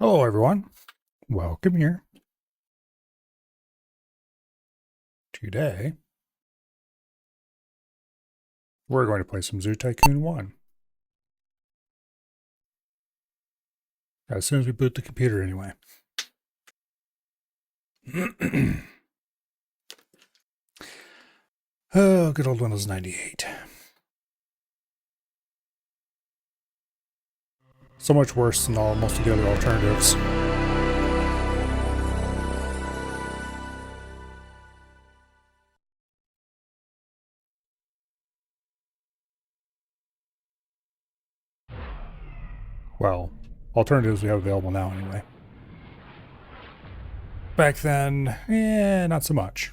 Hello, everyone. Welcome here. Today, we're going to play some Zoo Tycoon 1. As soon as we boot the computer, anyway. Oh, good old Windows 98. So much worse than most of the other alternatives. Well, alternatives we have available now, anyway. Back then, not so much.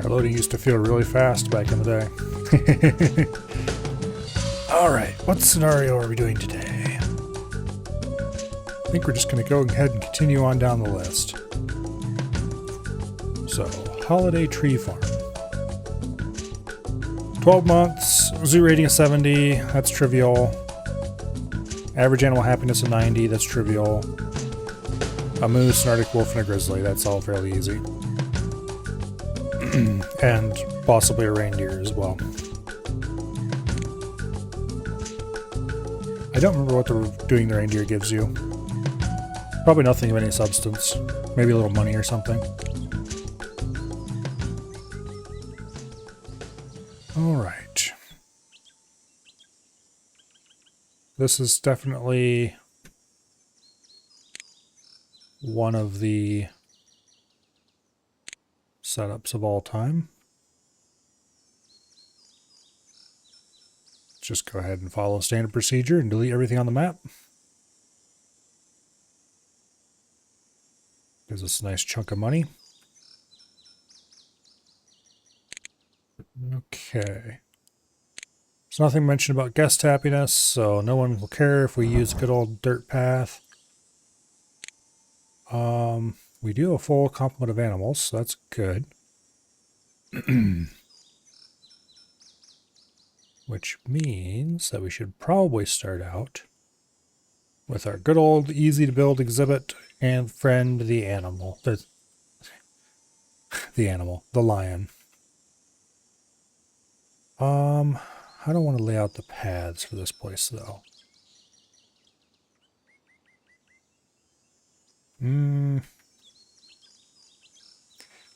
Our loading used to feel really fast back in the day. Alright, what scenario are we doing today? I think we're just going to go ahead and continue on down the list. So, Holiday Tree Farm. 12 months, zoo rating of 70, that's trivial. Average animal happiness of 90, that's trivial. A moose, an Arctic wolf, and a grizzly, that's all fairly easy. And possibly a reindeer as well. I don't remember what doing the reindeer gives you. Probably nothing of any substance. Maybe a little money or something. Alright. This is definitely one of the setups of all time. Just go ahead and follow standard procedure and delete everything on the map. Gives us a nice chunk of money. Okay. There's nothing mentioned about guest happiness, so no one will care if we use a good old dirt path. We do have a full complement of animals, so that's good. Which means that we should probably start out with our good old easy to build exhibit and friend, the animal. The lion. I don't want to lay out the paths for this place though.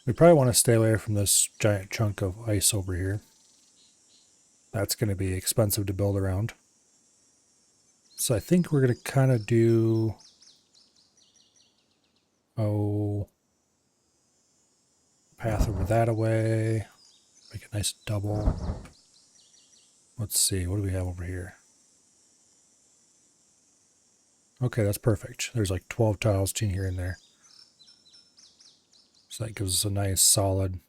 We probably want to stay away from this giant chunk of ice over here. That's going to be expensive to build around. So I think we're going to kind of do... path over that away. Make a nice double. Let's see, what do we have over here? Okay, that's perfect. There's like 12 tiles between here and there. So that gives us a nice solid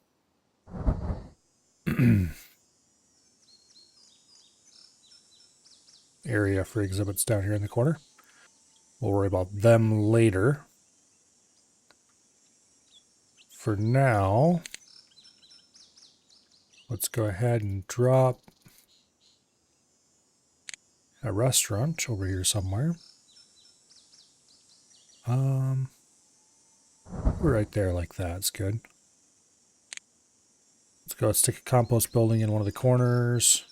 area for exhibits down here in the corner. We'll worry about them later. For now, let's go ahead and drop a restaurant over here somewhere. Right there like that. It's good. Let's go stick a compost building in one of the corners.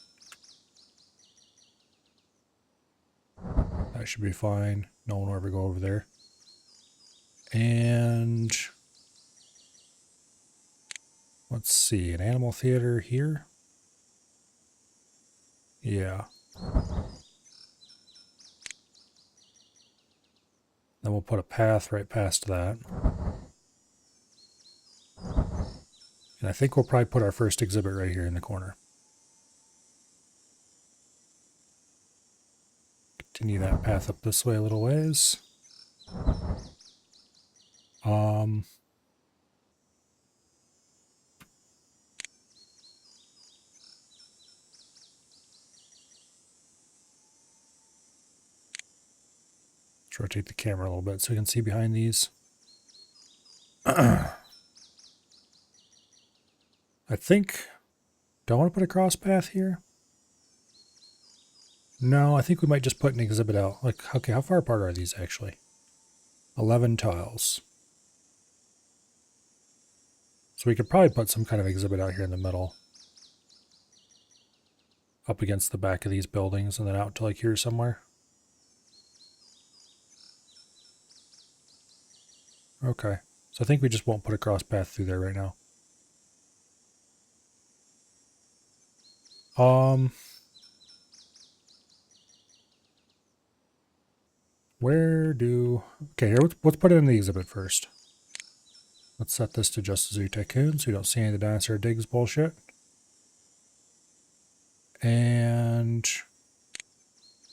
That should be fine. No one will ever go over there. And let's see, an animal theater here. Yeah. Then we'll put a path right past that. And I think we'll probably put our first exhibit right here in the corner. Continue that path up this way a little ways. Let's rotate the camera a little bit so we can see behind these. I think, do I want to put a cross path here? No, I think we might just put an exhibit out. Like, okay, how far apart are these actually? 11 tiles. So we could probably put some kind of exhibit out here in the middle. Up against the back of these buildings and then out to like here somewhere. Okay. So I think we just won't put a cross path through there right now. Where do... Okay, here, let's put it in the exhibit first. Let's set this to just Zoo Tycoon so you don't see any of the dinosaur digs bullshit. And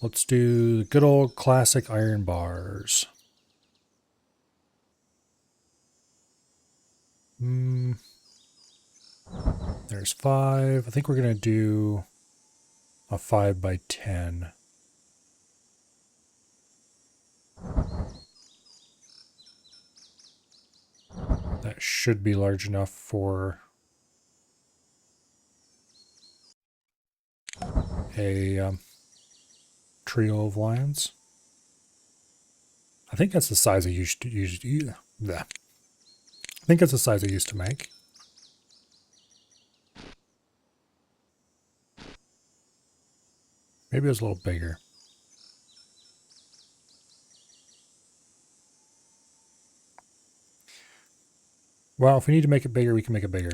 let's do the good old classic iron bars. There's 5. I think we're going to do a 5 by 10. That should be large enough for a trio of lions. I think that's the size I used to I think that's the size I used to make. Maybe it was a little bigger. Well, if we need to make it bigger, we can make it bigger.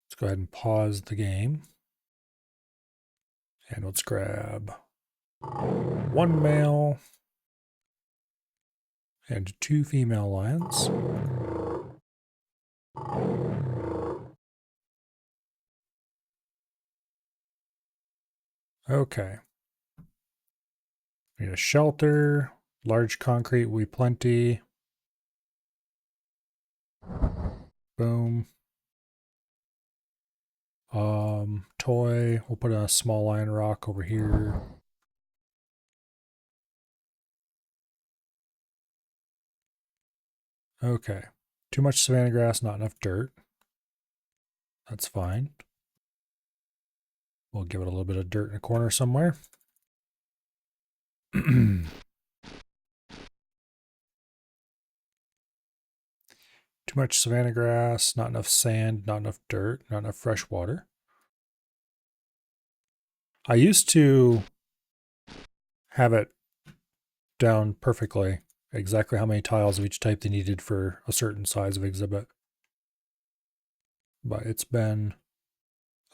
Let's go ahead and pause the game. And let's grab 1 male and 2 female lions. Okay. We need a shelter. Large concrete will be plenty. Boom. Toy. We'll put a small lion rock over here. Okay. Too much savanna grass, not enough dirt. That's fine. We'll give it a little bit of dirt in a corner somewhere. Too much savanna grass, not enough sand, not enough dirt, not enough fresh water. I used to have it down perfectly, exactly how many tiles of each type they needed for a certain size of exhibit. But it's been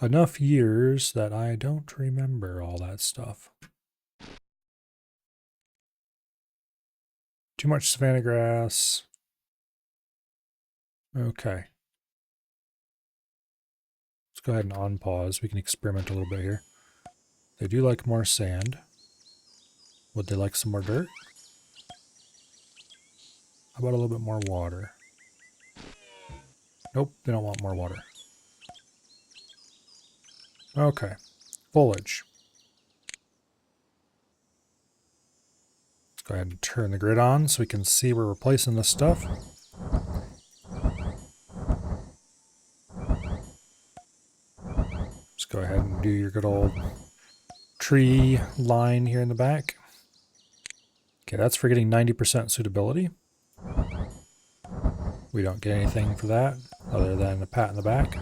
enough years that I don't remember all that stuff. Too much savanna grass. Okay. Let's go ahead and unpause. We can experiment a little bit here. They do like more sand. Would they like some more dirt? How about a little bit more water? Nope, they don't want more water. Okay. Foliage. Let's go ahead and turn the grid on so we can see where we're placing this stuff. Just go ahead and do your good old tree line here in the back. Okay, that's for getting 90% suitability. We don't get anything for that other than a pat in the back.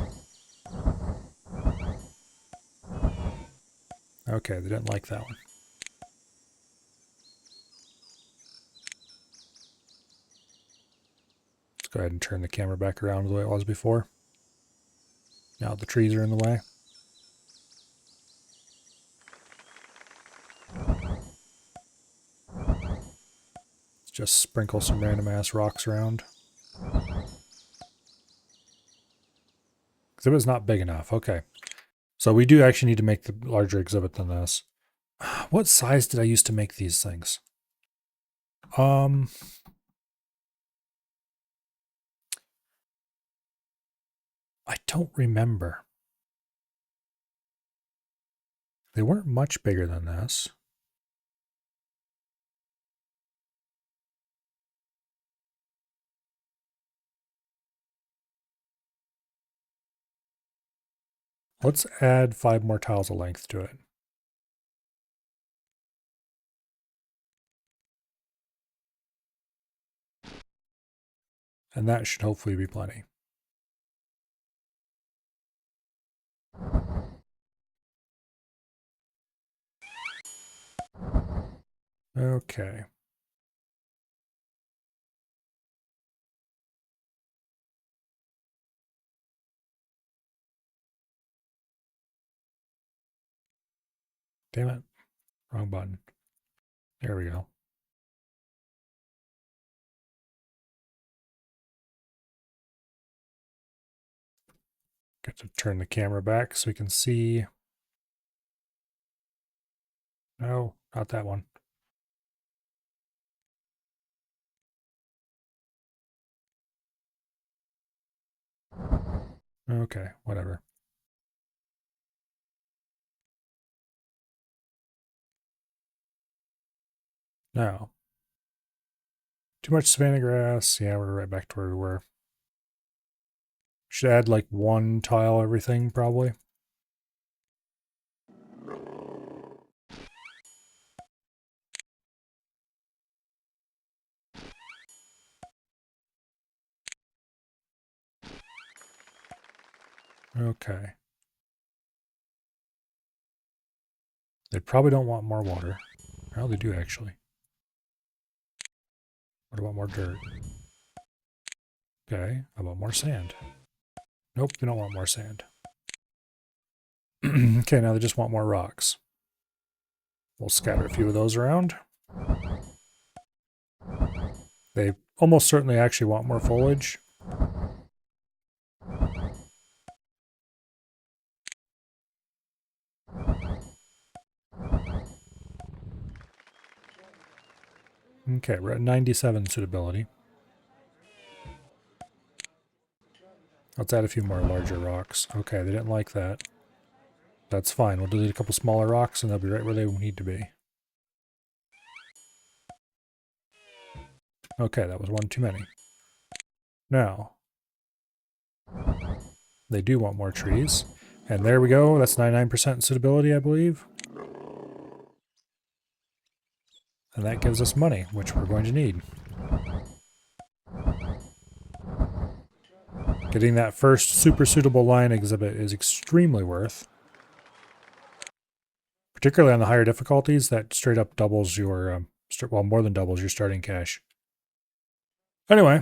Okay, they didn't like that one. Let's go ahead and turn the camera back around the way it was before. Now the trees are in the way. Let's just sprinkle some random ass rocks around. Exhibit's not big enough. Okay. So we do actually need to make the larger exhibit than this. What size did I use to make these things? I don't remember. They weren't much bigger than this. Let's add 5 more tiles of length to it. And that should hopefully be plenty. Okay. Damn it. Wrong button. There we go. Got to turn the camera back so we can see. No, not that one. Okay, whatever. Now, too much savanna grass. Yeah, we're right back to where we were. Should add like 1 tile everything, probably. Okay. They probably don't want more water. Well, they do actually. What about more dirt? Okay, how about more sand? Nope, they don't want more sand. Okay, now they just want more rocks. We'll scatter a few of those around. They almost certainly actually want more foliage. Okay, we're at 97 suitability. Let's add a few more larger rocks. Okay, they didn't like that. That's fine. We'll delete a couple smaller rocks and they'll be right where they need to be. Okay, that was one too many. Now, they do want more trees. And there we go. That's 99% suitability, I believe. And that gives us money, which we're going to need. Getting that first super suitable line exhibit is extremely worth. Particularly on the higher difficulties, that straight up doubles your, well, more than doubles your starting cash. Anyway,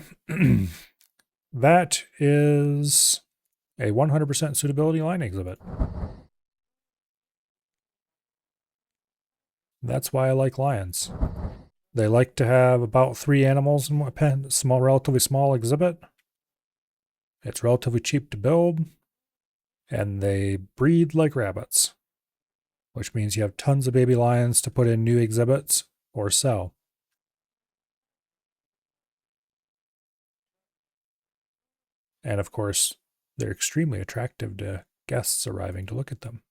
that is a 100% suitability line exhibit. That's why I like lions. They like to have about 3 animals in a small, relatively small exhibit. It's relatively cheap to build, and they breed like rabbits, which means you have tons of baby lions to put in new exhibits or sell. And of course, they're extremely attractive to guests arriving to look at them.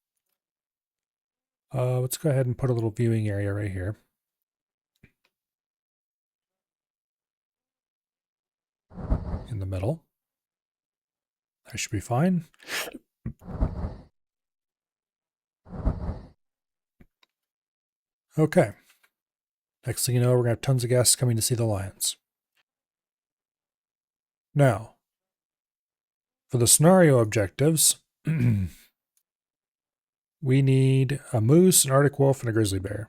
Let's go ahead and put a little viewing area right here. In the middle. That should be fine. Okay. Next thing you know, we're going to have tons of guests coming to see the lions. Now, for the scenario objectives, we need a moose, an Arctic wolf, and a grizzly bear.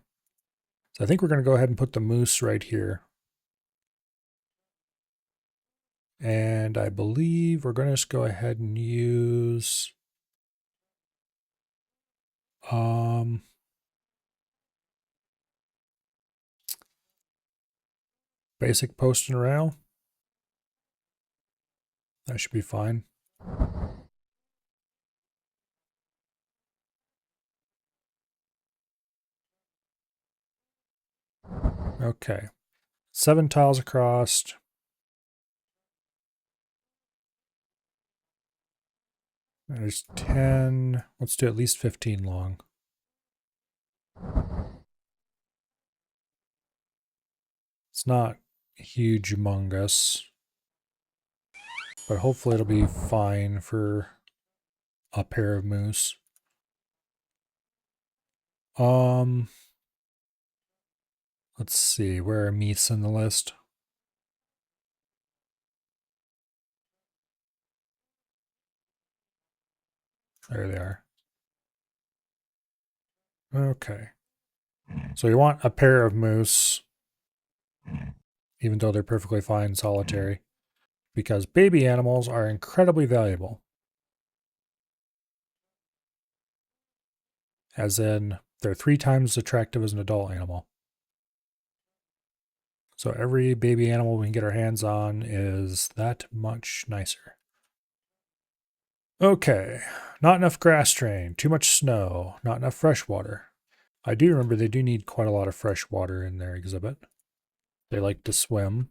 So I think we're going to go ahead and put the moose right here. And I believe we're going to just go ahead and use Basic post and rail. That should be fine. Okay. 7 tiles across. There's 10. Let's do at least 15 long. It's not huge among us, but hopefully it'll be fine for a pair of moose. Let's see, where are meats in the list? There they are. Okay. So you want a pair of moose, even though they're perfectly fine solitary, because baby animals are incredibly valuable. As in, they're 3 times as attractive as an adult animal. So every baby animal we can get our hands on is that much nicer. Okay, not enough grass terrain, too much snow, not enough fresh water. I do remember they do need quite a lot of fresh water in their exhibit. They like to swim.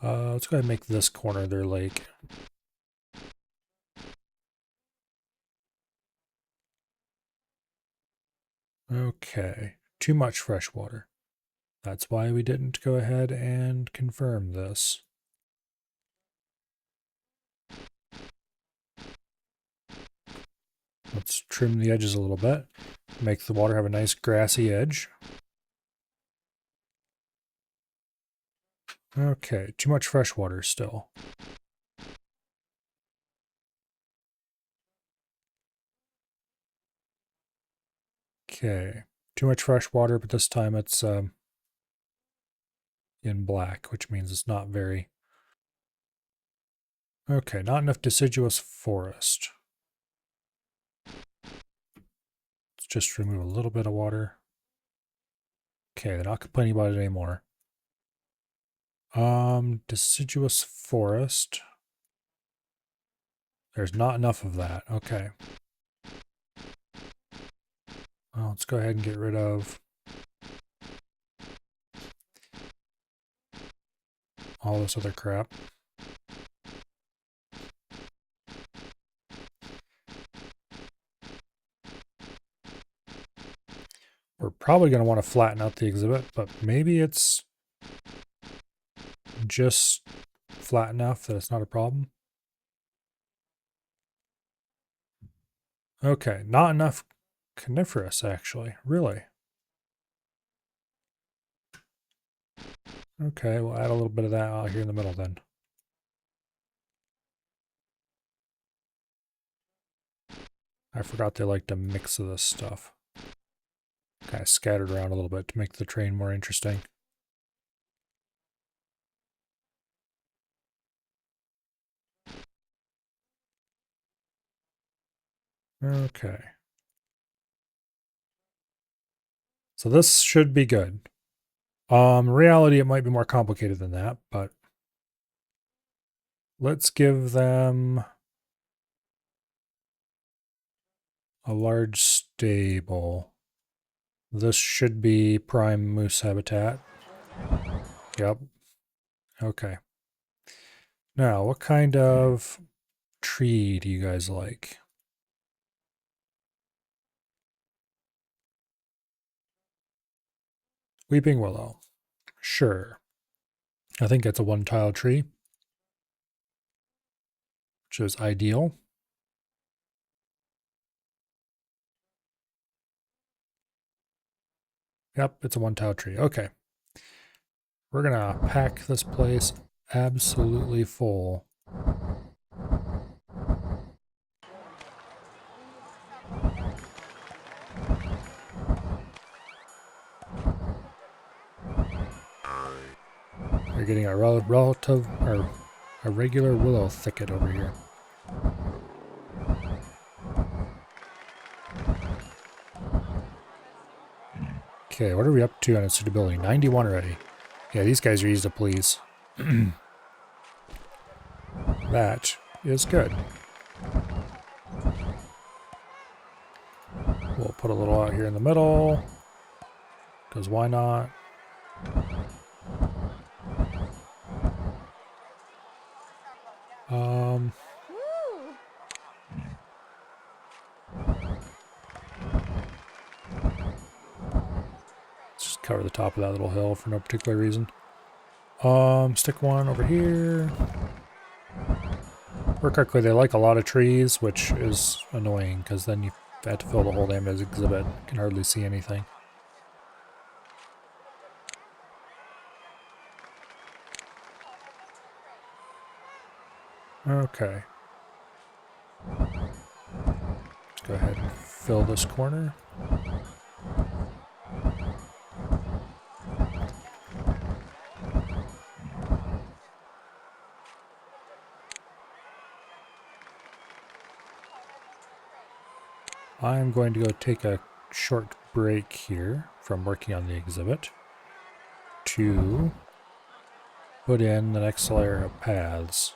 Let's go ahead and make this corner their lake. Okay, too much fresh water. That's why we didn't go ahead and confirm this. Let's trim the edges a little bit. Make the water have a nice grassy edge. Okay, too much fresh water still. Okay, too much fresh water, but this time it's in black, which means it's not very... Okay, not enough deciduous forest. Let's just remove a little bit of water. Okay, they're not complaining about it anymore. Deciduous forest. There's not enough of that. Okay. Well, let's go ahead and get rid of all this other crap. We're probably going to want to flatten out the exhibit, but maybe it's just flat enough that it's not a problem. Okay, not enough coniferous, actually. Really? Okay, we'll add a little bit of that out here in the middle then. I forgot they like to mix of this stuff. Kind of scattered around a little bit to make the terrain more interesting. Okay. So this should be good. In reality, it might be more complicated than that, but let's give them a large stable. This should be prime moose habitat. Yep. Okay. Now, what kind of tree do you guys like? Weeping willow. Sure. I think it's a 1-tile tree, which is ideal. Yep, it's a 1-tile tree. Okay. We're going to pack this place absolutely full. We're getting a relative or a regular willow thicket over here. Okay, what are we up to on suitability? 91 already. Yeah, these guys are easy to please. That is good. We'll put a little out here in the middle, because why not? Let's just cover the top of that little hill for no particular reason. Stick one over here. Work quickly, they like a lot of trees, which is annoying, because then you have to fill the whole damn exhibit. You can hardly see anything. Okay. Let's go ahead and fill this corner. I'm going to go take a short break here from working on the exhibit to put in the next layer of paths.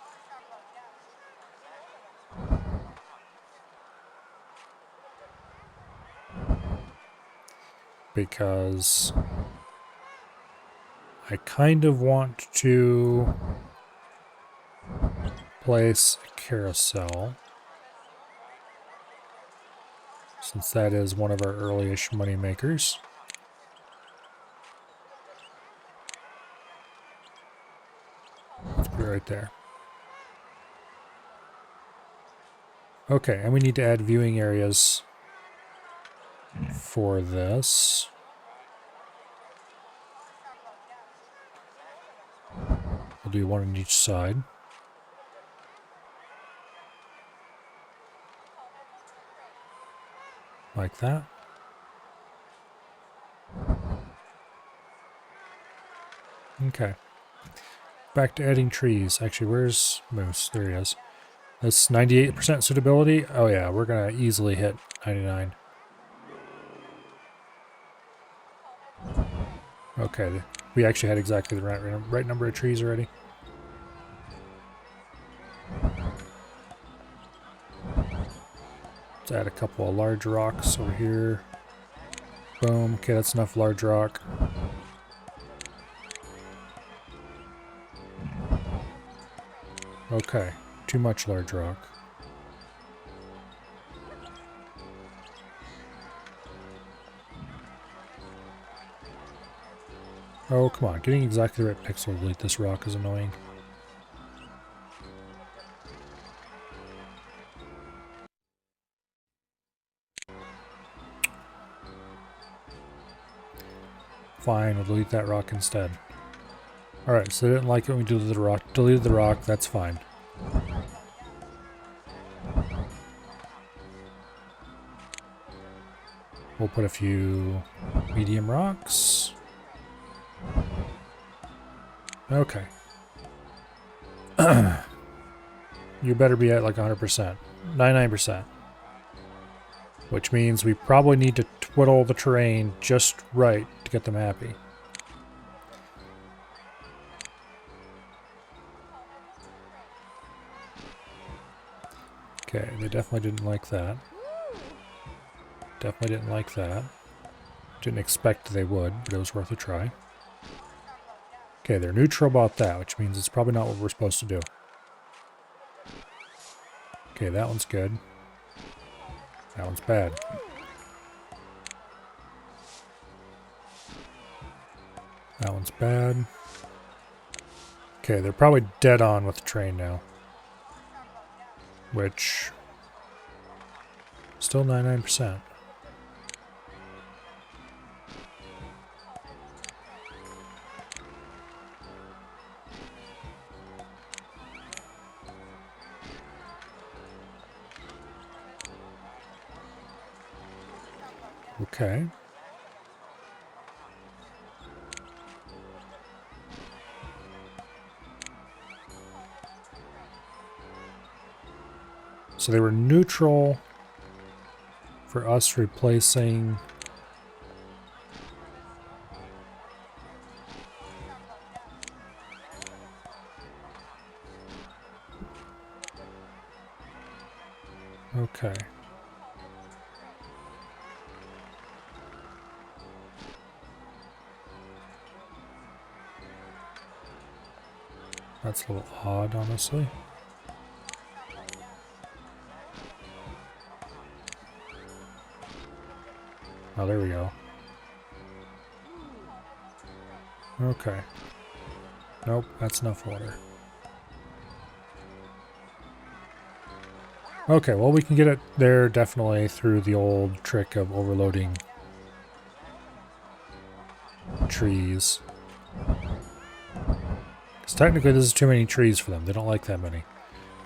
Because I kind of want to place a carousel, since that is one of our early-ish money makers. Let's put it right there. Okay, and we need to add viewing areas for this. We'll do one on each side. Like that. Okay. Back to adding trees. Actually, where's Moose? There he is. That's 98% suitability. Oh yeah, we're going to easily hit 99. Okay, we actually had exactly the right number of trees already. Let's add a couple of large rocks over here. Boom. Okay, that's enough large rock. Okay, too much large rock. Oh, come on. Getting exactly the right pixel to delete this rock is annoying. Fine, we'll delete that rock instead. Alright, so they didn't like it when we deleted the rock. Deleted the rock, that's fine. We'll put a few medium rocks. Okay. You better be at like 100%. 99%. Which means we probably need to twiddle the terrain just right to get them happy. Okay, they definitely didn't like that. Definitely didn't like that. Didn't expect they would, but it was worth a try. Okay, they're neutral about that, which means it's probably not what we're supposed to do. Okay, that one's good. That one's bad. That one's bad. Okay, they're probably dead on with the train now. Which... still 99%. Okay. So they were neutral for us replacing Okay. That's a little odd, honestly. Oh, there we go. Okay. Nope, that's enough water. Okay, well we can get it there definitely through the old trick of overloading trees. Because technically this is too many trees for them. They don't like that many.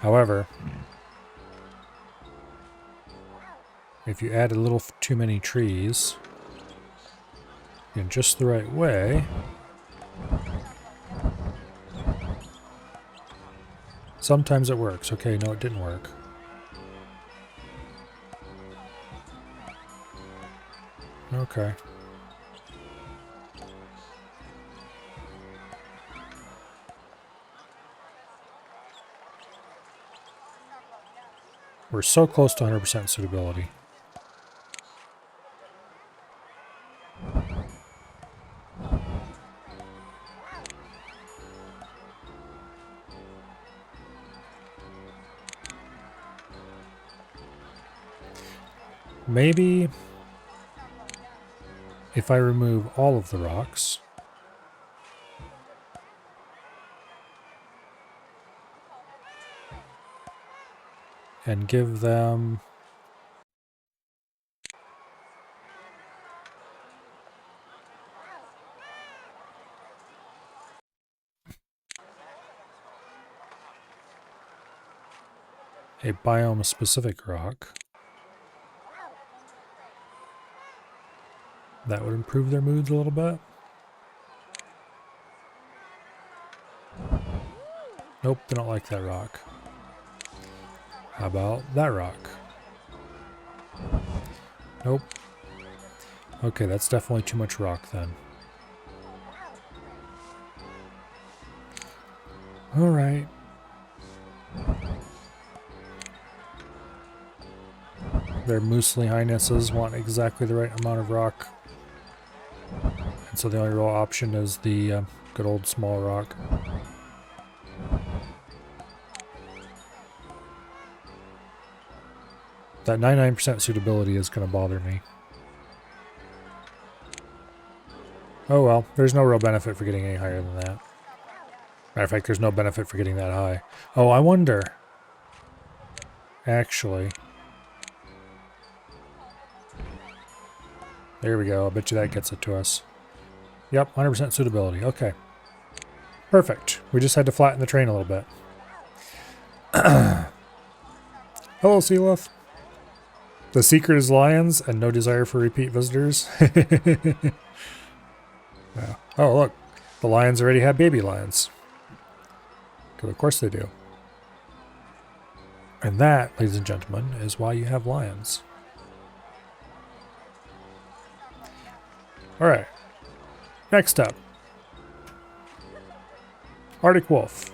However, if you add a little too many trees in just the right way, sometimes it works. Okay, no, it didn't work. Okay. We're so close to 100% suitability. Maybe if I remove all of the rocks and give them a biome-specific rock, that would improve their moods a little bit. Nope, they don't like that rock. How about that rock? Nope. Okay, that's definitely too much rock then. Alright. Their Moosely Highnesses want exactly the right amount of rock. And so the only real option is the good old small rock. That 99% suitability is going to bother me. Oh well, there's no real benefit for getting any higher than that. Matter of fact, there's no benefit for getting that high. Oh, I wonder. Actually. There we go. I bet you that gets it to us. Yep, 100% suitability. Okay. Perfect. We just had to flatten the train a little bit. Hello, Sealith. The secret is lions and no desire for repeat visitors. Yeah. Oh, look. The lions already have baby lions. Because of course they do. And that, ladies and gentlemen, is why you have lions. Alright. Next up. Arctic Wolf.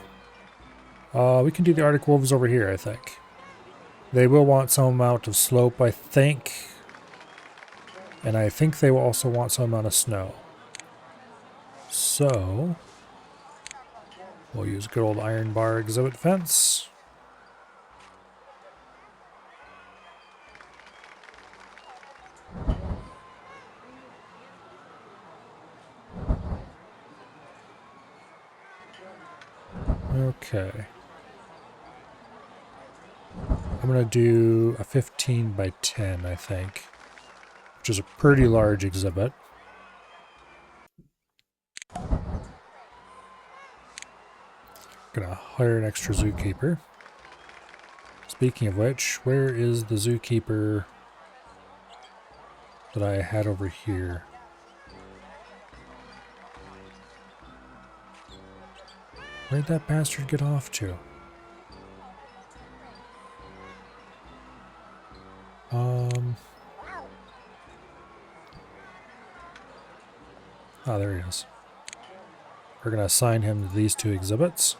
We can do the Arctic Wolves over here, I think. They will want some amount of slope, I think. And I think they will also want some amount of snow. So, we'll use good old iron bar exhibit fence. Okay. I'm going to do a 15 by 10, I think. Which is a pretty large exhibit. Gonna hire an extra zookeeper. Speaking of which, where is the zookeeper that I had over here? Where'd that bastard get off to? Oh, there he is. We're gonna assign him to these two exhibits.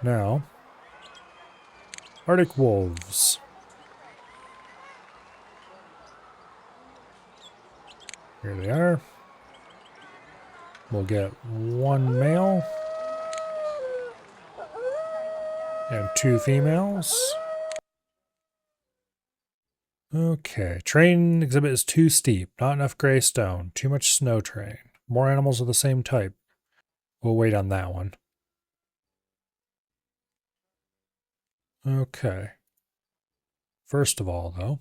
Now, Arctic wolves. Here they are. We'll get 1 male and 2 females. Okay, terrain exhibit is too steep. Not enough gray stone. Too much snow terrain. More animals of the same type. We'll wait on that one. Okay. First of all, though,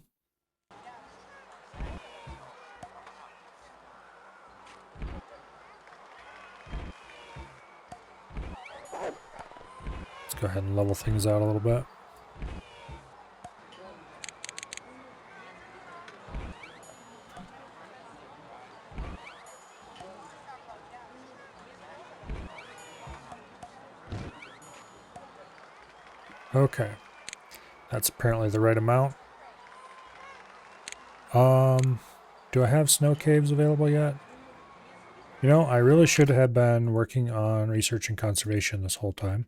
let's go ahead and level things out a little bit. Okay. That's apparently the right amount. Do I have snow caves available yet? You know, I really should have been working on research and conservation this whole time.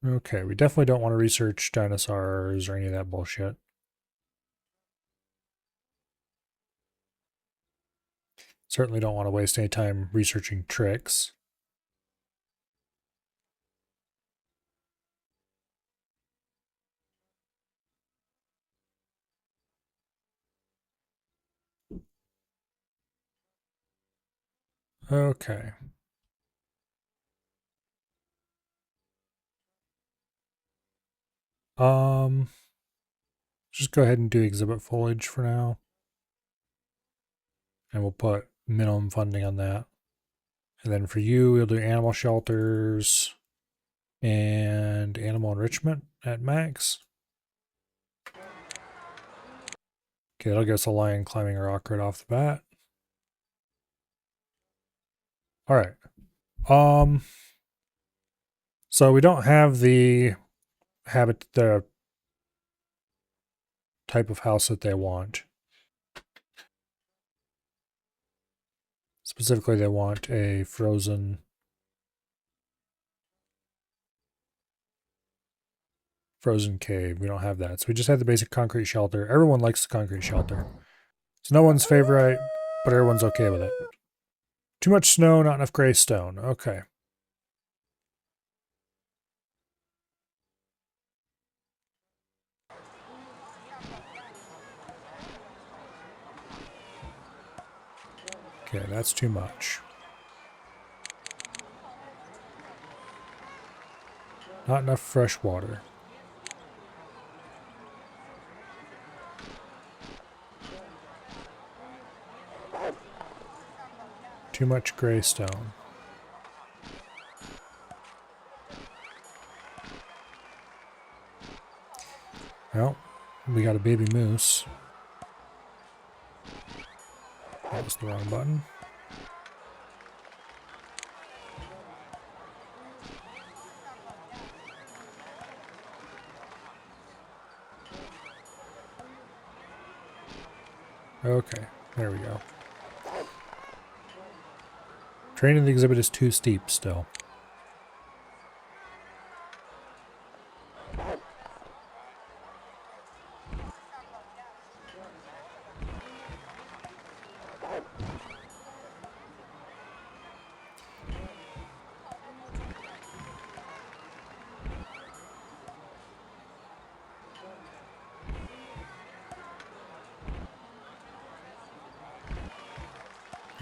Okay, we definitely don't want to research dinosaurs or any of that bullshit. Certainly don't want to waste any time researching tricks. Okay. Just go ahead and do exhibit foliage for now. And we'll put minimum funding on that. And then for you, we'll do animal shelters and animal enrichment at max. Okay, that'll get us a lion climbing a rock right off the bat. All right. So we don't have the type of house that they want. Specifically, they want a frozen cave. We don't have that. So we just had the basic concrete shelter. Everyone likes the concrete shelter. It's no one's favorite, but everyone's okay with it. Too much snow, not enough gray stone. Okay. Okay, that's too much. Not enough fresh water. Too much gray stone. Well, we got a baby moose. That was the wrong button. Okay, there we go. Terrain in the exhibit is too steep still.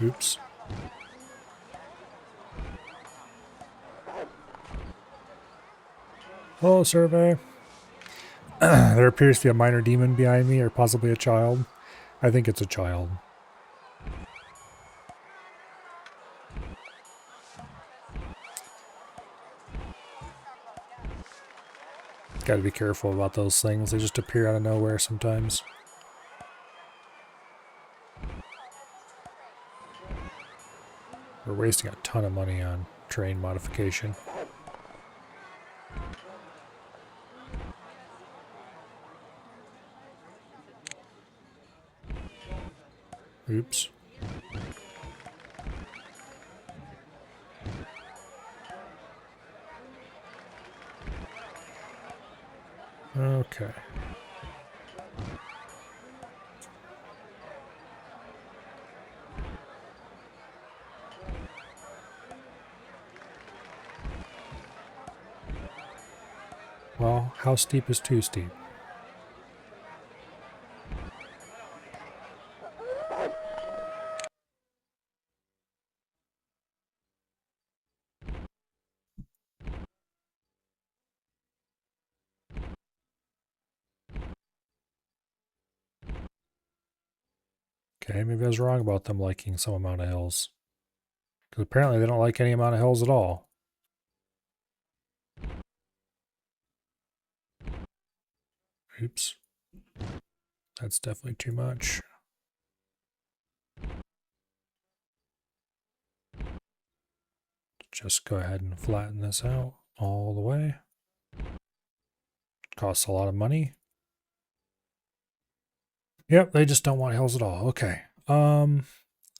Oops. Hello, survey. There appears to be a minor demon behind me, or possibly a child. I think it's a child. Gotta be careful about those things. They just appear out of nowhere sometimes. We're wasting a ton of money on terrain modification. Oops. Okay. Well, how steep is too steep? Okay, maybe I was wrong about them liking some amount of hills. Because apparently they don't like any amount of hills at all. Oops. That's definitely too much. Just go ahead and flatten this out all the way. Costs a lot of money. Yep, they just don't want hills at all. Okay.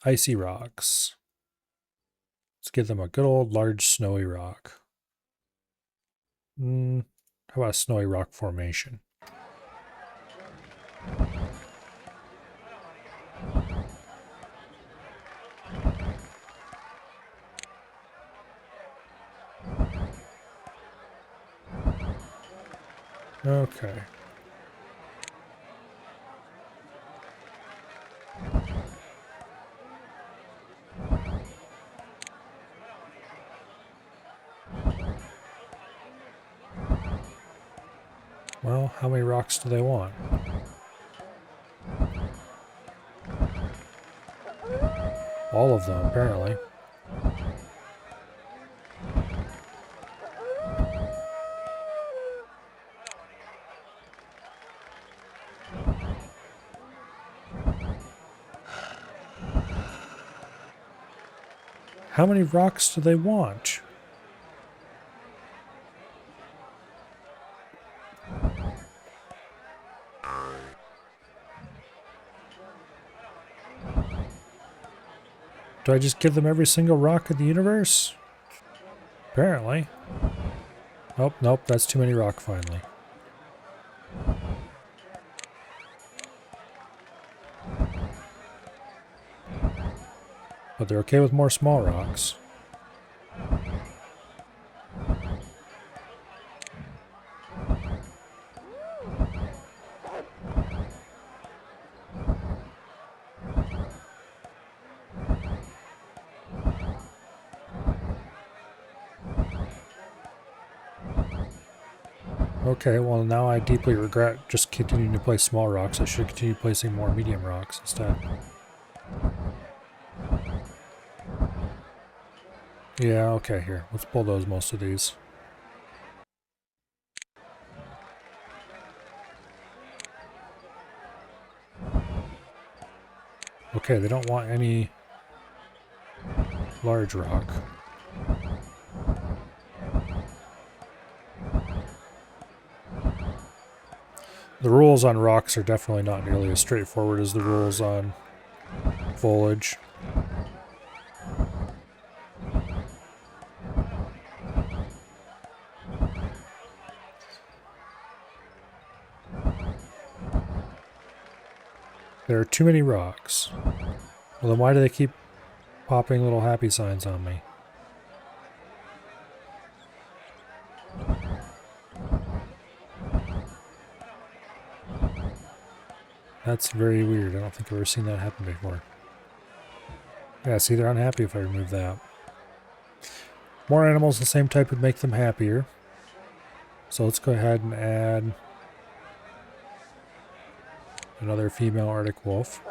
Icy rocks. Let's give them a good old large snowy rock. How about a snowy rock formation? Okay. Well, how many rocks do they want? All of them, apparently. How many rocks do they want? Do I just give them every single rock in the universe? Apparently. Oh, nope, that's too many rock finally. But they're okay with more small rocks. Okay, well now I deeply regret just continuing to place small rocks. I should continue placing more medium rocks instead. Yeah, okay, here. Let's bulldoze most of these. Okay, they don't want any large rock. The rules on rocks are definitely not nearly as straightforward as the rules on foliage. There are too many rocks. Well, then why do they keep popping little happy signs on me? That's very weird. I don't think I've ever seen that happen before. Yeah, see, they're unhappy if I remove that. More animals the same type would make them happier. So let's go ahead and add another female Arctic wolf.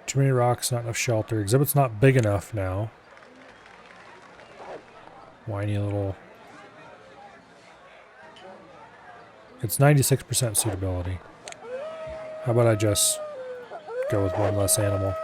Too many rocks, not enough shelter. Exhibit's not big enough now. Whiny little... It's 96% suitability. How about I just go with one less animal?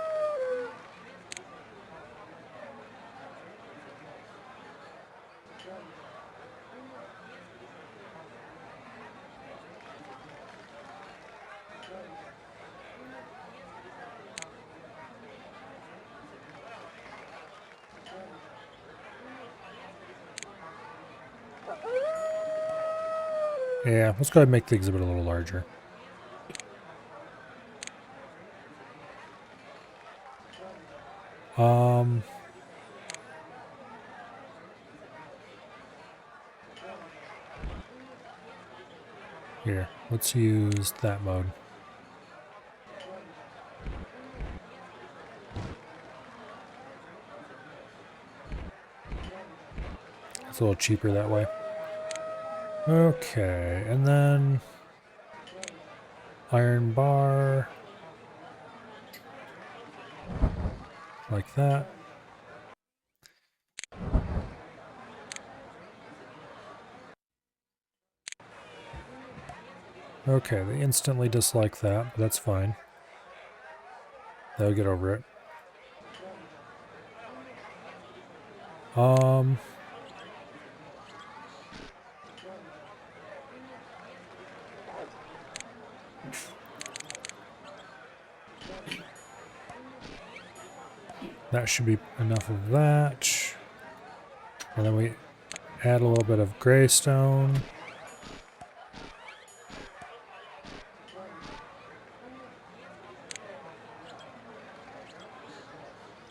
Yeah, let's go ahead and make the exhibit a little larger. Here, let's use that mode. It's a little cheaper that way. Okay, and then iron bar. Like that. Okay, they instantly dislike that, but that's fine. They'll get over it. That should be enough of that. And then we add a little bit of graystone.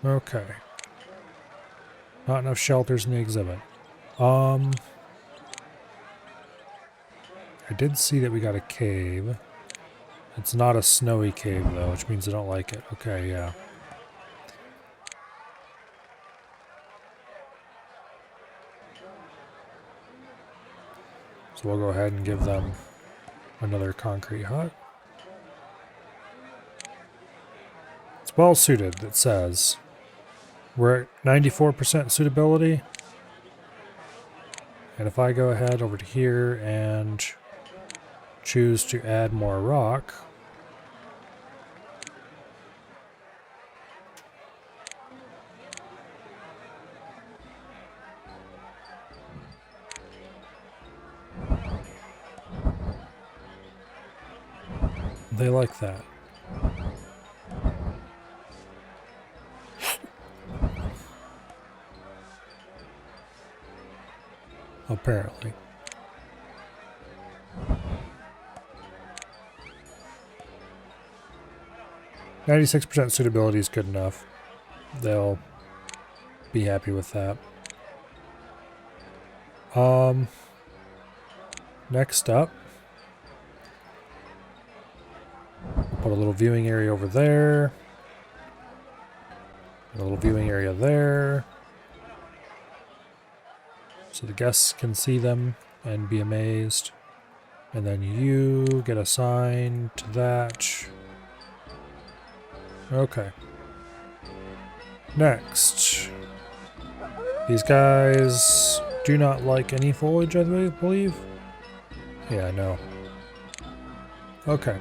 Okay. Not enough shelters in the exhibit. I did see that we got a cave. It's not a snowy cave though, which means I don't like it. Okay, yeah. So we'll go ahead and give them another concrete hut. It's well suited, it says. We're at 94% suitability. And if I go ahead over to here and choose to add more rock, they like that. Apparently. %96 suitability is good enough. They'll be happy with that. Next up, put a little viewing area over there. A little viewing area there. So the guests can see them and be amazed. And then you get assigned to that. Okay. Next. These guys do not like any foliage, I believe. Yeah, I know. Okay.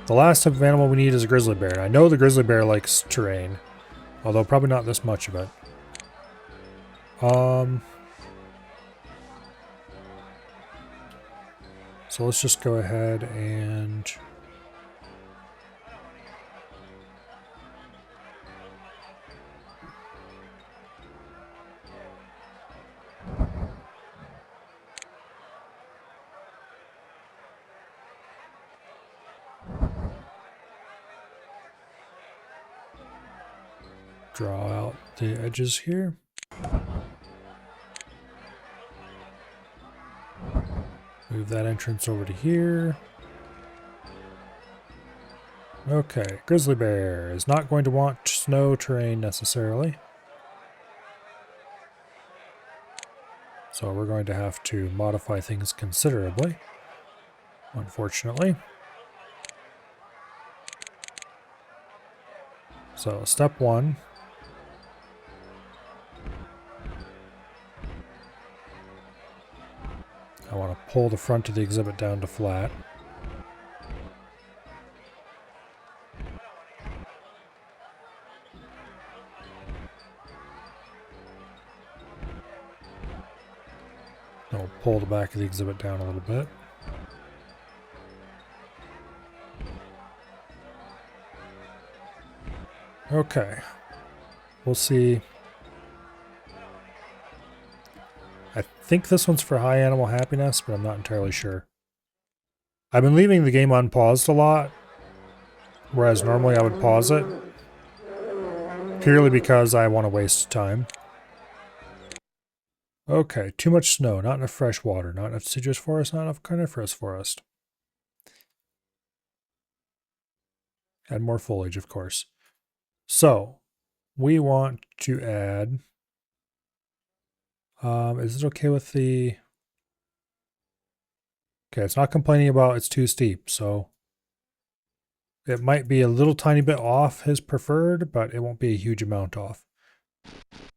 The last type of animal we need is a grizzly bear. I know the grizzly bear likes terrain, although probably not this much of it. So let's just go ahead and draw out the edges here. Move that entrance over to here. Okay, grizzly bear is not going to want snow terrain necessarily. So we're going to have to modify things considerably, unfortunately. So step one. I want to pull the front of the exhibit down to flat. I'll pull the back of the exhibit down a little bit. Okay. We'll see. I think this one's for high animal happiness, but I'm not entirely sure. I've been leaving the game unpaused a lot, whereas normally I would pause it, purely because I want to waste time. Okay, too much snow, not enough fresh water, not enough deciduous forest, not enough coniferous forest. Add more foliage, of course. So, we want to add... is it okay with the... Okay, it's not complaining about it's too steep, so... It might be a little tiny bit off his preferred, but it won't be a huge amount off.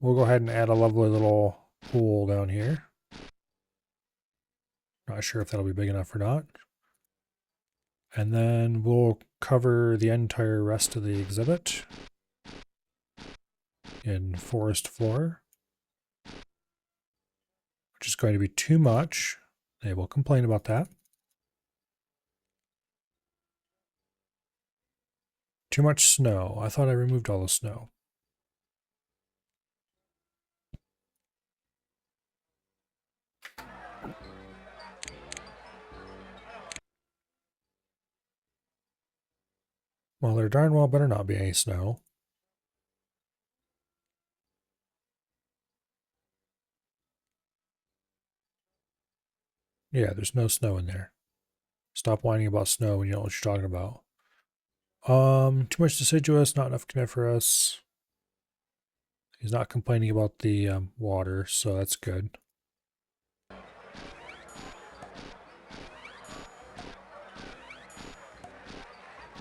We'll go ahead and add a lovely little pool down here. Not sure if that'll be big enough or not. And then we'll cover the entire rest of the exhibit in forest floor, which is going to be too much. They will complain about that. Too much snow. I thought I removed all the snow. Well, there darn well better not be any snow. Yeah, there's no snow in there. Stop whining about snow when you know what you're talking about. Too much deciduous, not enough coniferous. He's not complaining about the water, so that's good.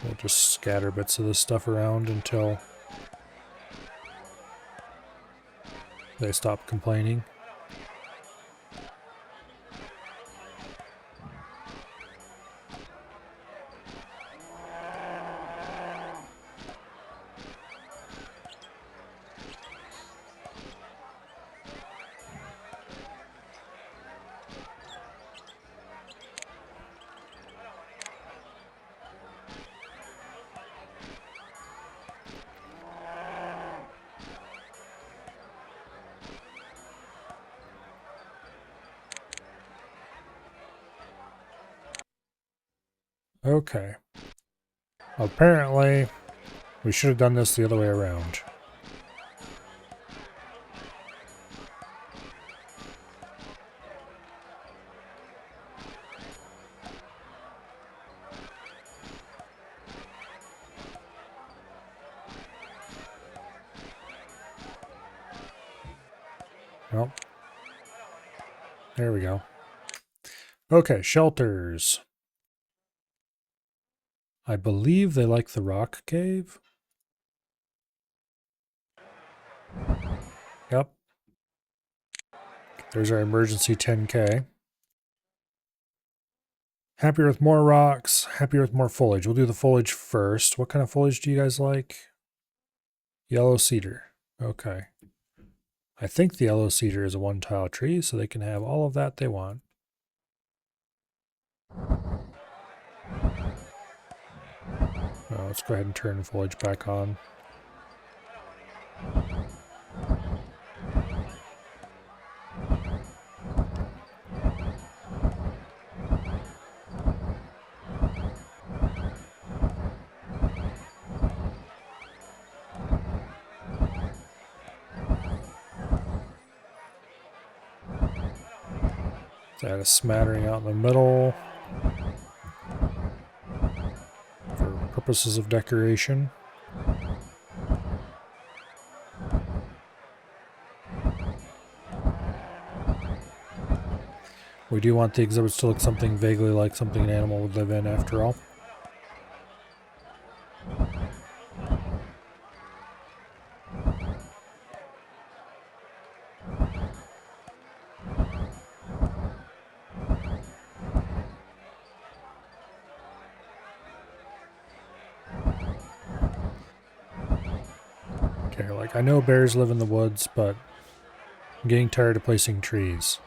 We'll just scatter bits of this stuff around until they stop complaining. Okay. Apparently, we should have done this the other way around. Well, there we go. Okay, shelters. I believe they like the rock cave. Yep. There's our emergency 10K. Happier with more rocks, happier with more foliage. We'll do the foliage first. What kind of foliage do you guys like? Yellow cedar. Okay. I think the yellow cedar is a one-tile tree, so they can have all of that they want. Oh, let's go ahead and turn foliage back on. Let's add a smattering out in the middle for purposes of decoration. We do want the exhibits to look something vaguely like something an animal would live in after all. Okay, like I know bears live in the woods, but I'm getting tired of placing trees.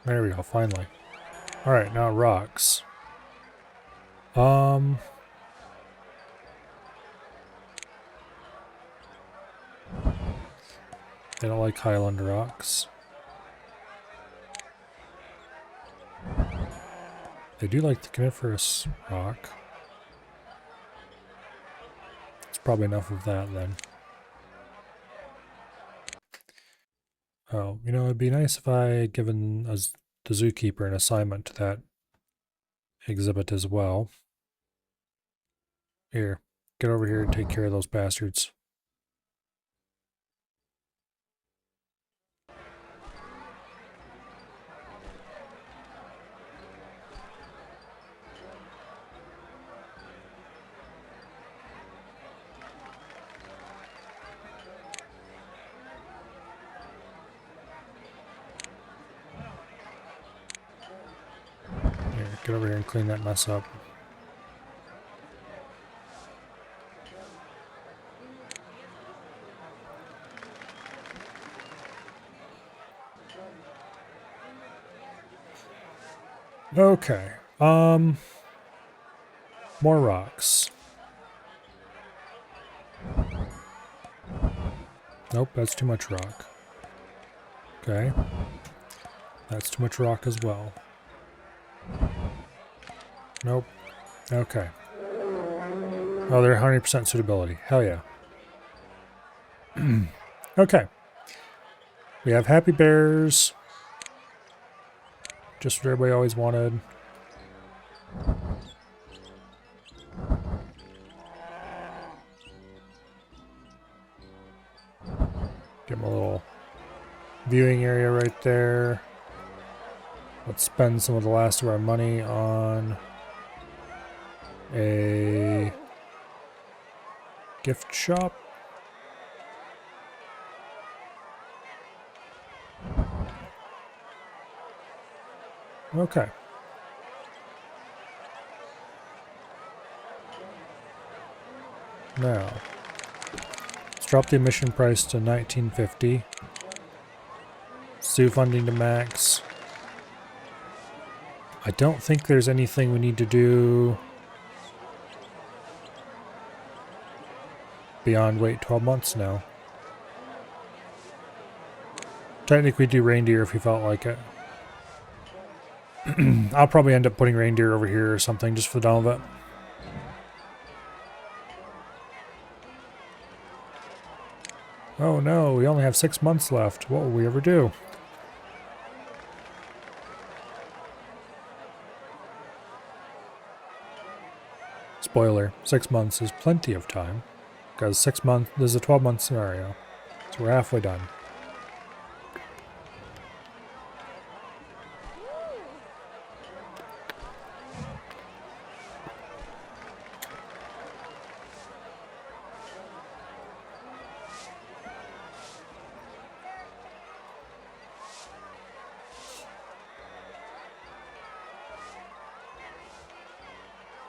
There we go, finally. Alright, now rocks. They don't like Highland rocks. They do like the coniferous rock. It's probably enough of that then. Oh, you know, it'd be nice if I had given the zookeeper an assignment to that exhibit as well. Here, get over here and take care of those bastards. Here, get over here and clean that mess up. Okay. More rocks. Nope, that's too much rock. Okay. That's too much rock as well. Nope. Okay. Oh, they're 100% suitability. Hell yeah. Okay. We have happy bears. Just what everybody always wanted. Give them a little viewing area right there. Let's spend some of the last of our money on a gift shop. Okay. Now, let's drop the admission price to $19.50. Zoo funding to max. I don't think there's anything we need to do beyond wait 12 months now. Technically do reindeer if you felt like it. I'll probably end up putting reindeer over here or something just for the hell of it. Oh no, we only have 6 months left. What will we ever do? Spoiler, 6 months is plenty of time. Because 6 months, this is a 12-month scenario. So we're halfway done.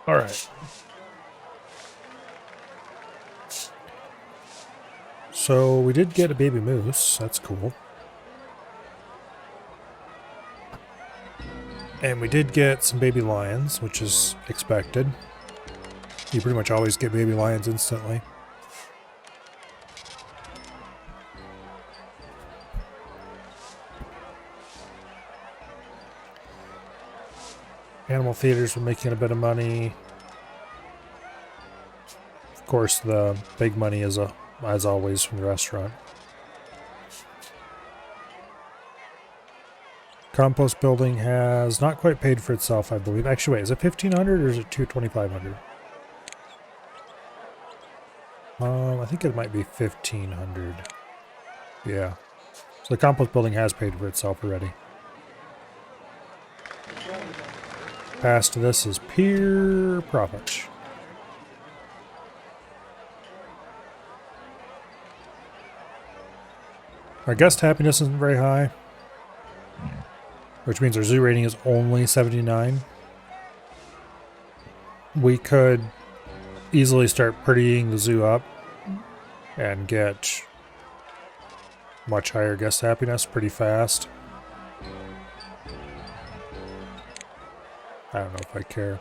All right. So we did get a baby moose. That's cool. And we did get some baby lions, which is expected. You pretty much always get baby lions instantly. Animal theaters were making a bit of money. Of course, the big money is, as always, from the restaurant. Compost building has not quite paid for itself, I believe. Actually, wait, is it 1,500 or is it 2,500? I think it might be 1,500. Yeah. So the compost building has paid for itself already. Past this is pure profit. Our guest happiness isn't very high, which means our zoo rating is only 79. We could easily start prettying the zoo up and get much higher guest happiness pretty fast. I don't know if I care.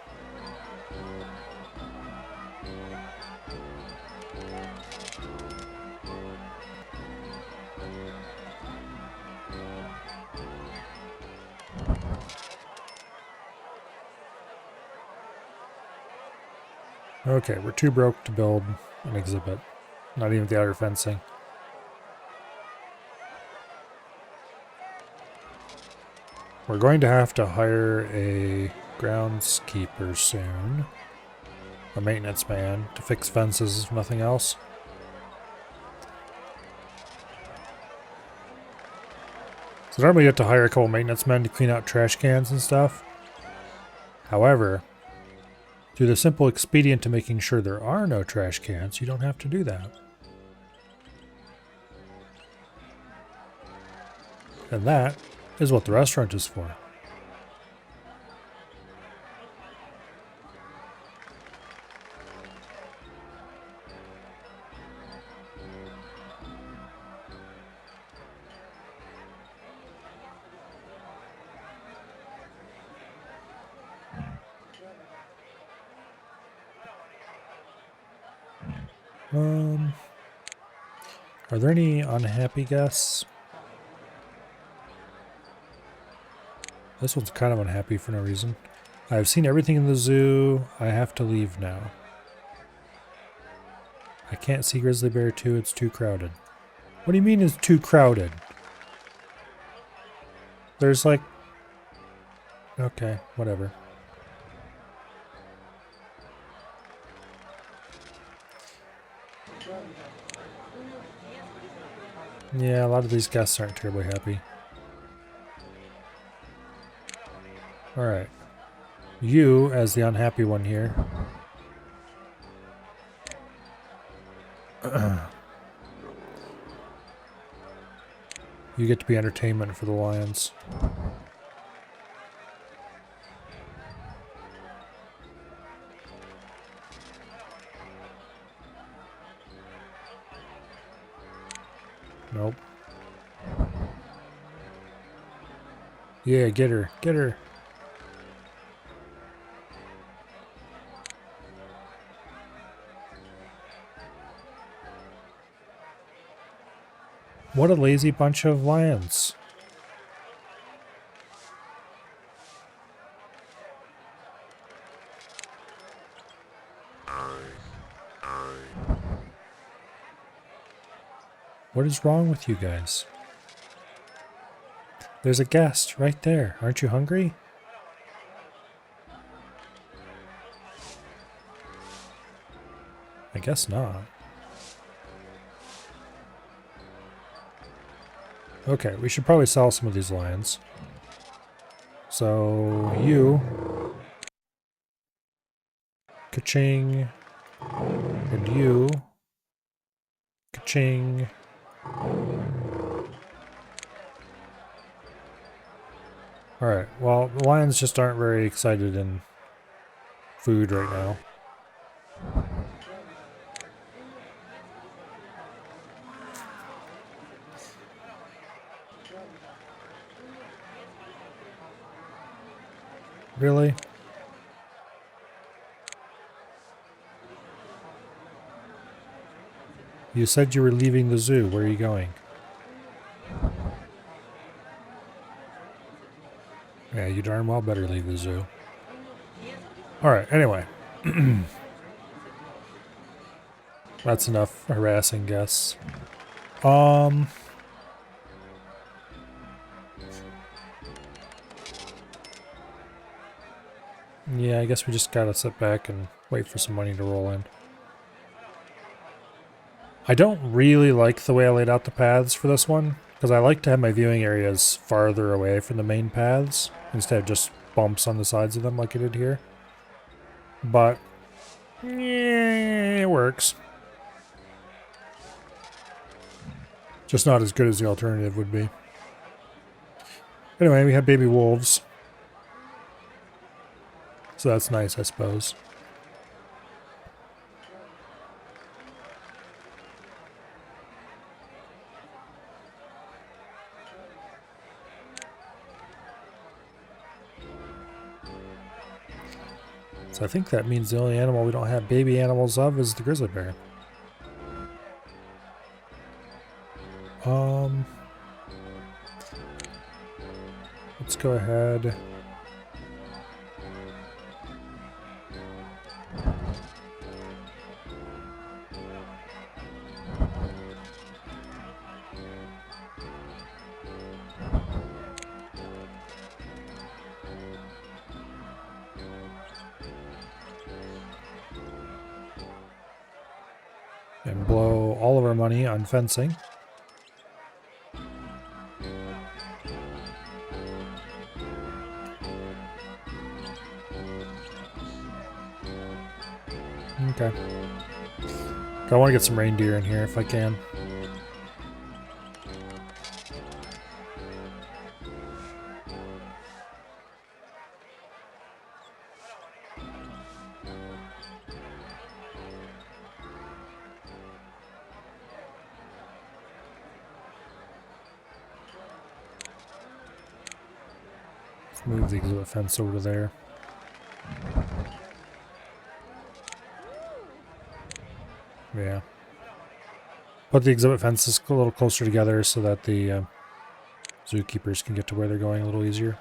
Okay, we're too broke to build an exhibit. Not even the outer fencing. We're going to have to hire a groundskeeper soon. A maintenance man to fix fences, if nothing else. So normally you have to hire a couple maintenance men to clean out trash cans and stuff. However, through the simple expedient to making sure there are no trash cans, you don't have to do that. And that is what the restaurant is for. Are there any unhappy guests? This one's kind of unhappy for no reason. I've seen everything in the zoo. I have to leave now. I can't see grizzly bear too. It's too crowded. What do you mean it's too crowded? There's like... Okay, whatever. Yeah, a lot of these guests aren't terribly happy. Alright. You, as the unhappy one here. You get to be entertainment for the lions. Nope. Yeah, get her. Get her. What a lazy bunch of lions. What is wrong with you guys? There's a guest right there. Aren't you hungry? I guess not. Okay, we should probably sell some of these lions. So, you... Ka-ching. And you... Ka-ching. Alright, well, the lions just aren't very excited in food right now. Really? You said you were leaving the zoo. Where are you going? Yeah, you darn well better leave the zoo. Alright, anyway. That's enough harassing guests. Yeah, I guess we just gotta sit back and wait for some money to roll in. I don't really like the way I laid out the paths for this one, because I like to have my viewing areas farther away from the main paths, instead of just bumps on the sides of them like I did here. But, yeah, it works. Just not as good as the alternative would be. Anyway, we have baby wolves. So that's nice, I suppose. So I think that means the only animal we don't have baby animals of is the grizzly bear. Let's go ahead. And blow all of our money on fencing. Okay. I want to get some reindeer in here if I can. Let's move the exhibit fence over to there. Yeah. Put the exhibit fences a little closer together so that the zookeepers can get to where they're going a little easier.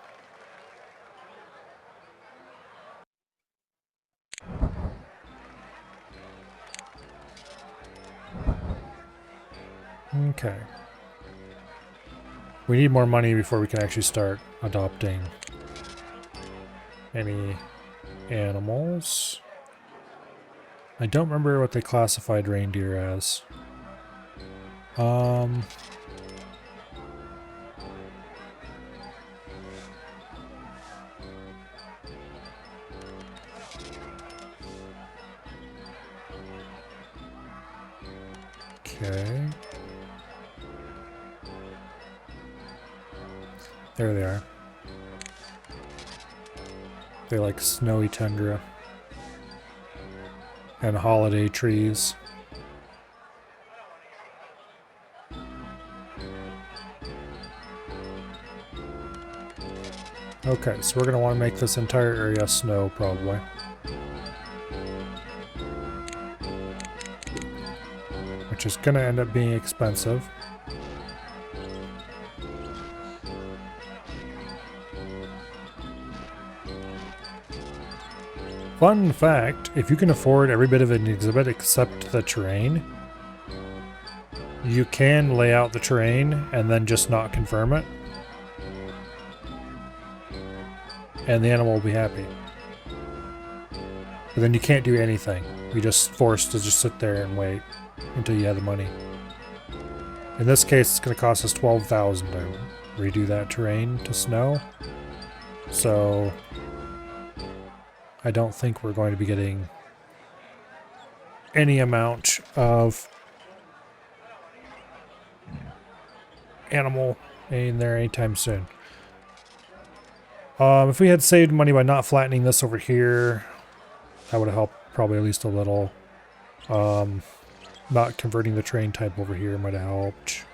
Okay. We need more money before we can actually start adopting any animals. I don't remember what they classified reindeer as. Okay. There they are. They like snowy tundra and holiday trees. Okay, so we're going to want to make this entire area snow, probably. Which is going to end up being expensive. Fun fact, if you can afford every bit of an exhibit except the terrain, you can lay out the terrain and then just not confirm it. And the animal will be happy. But then you can't do anything. You're just forced to just sit there and wait until you have the money. In this case, it's going to cost us $12,000 to redo that terrain to snow. So I don't think we're going to be getting any amount of animal in there anytime soon. If we had saved money by not flattening this over here, that would have helped probably at least a little. Not converting the terrain type over here might have helped.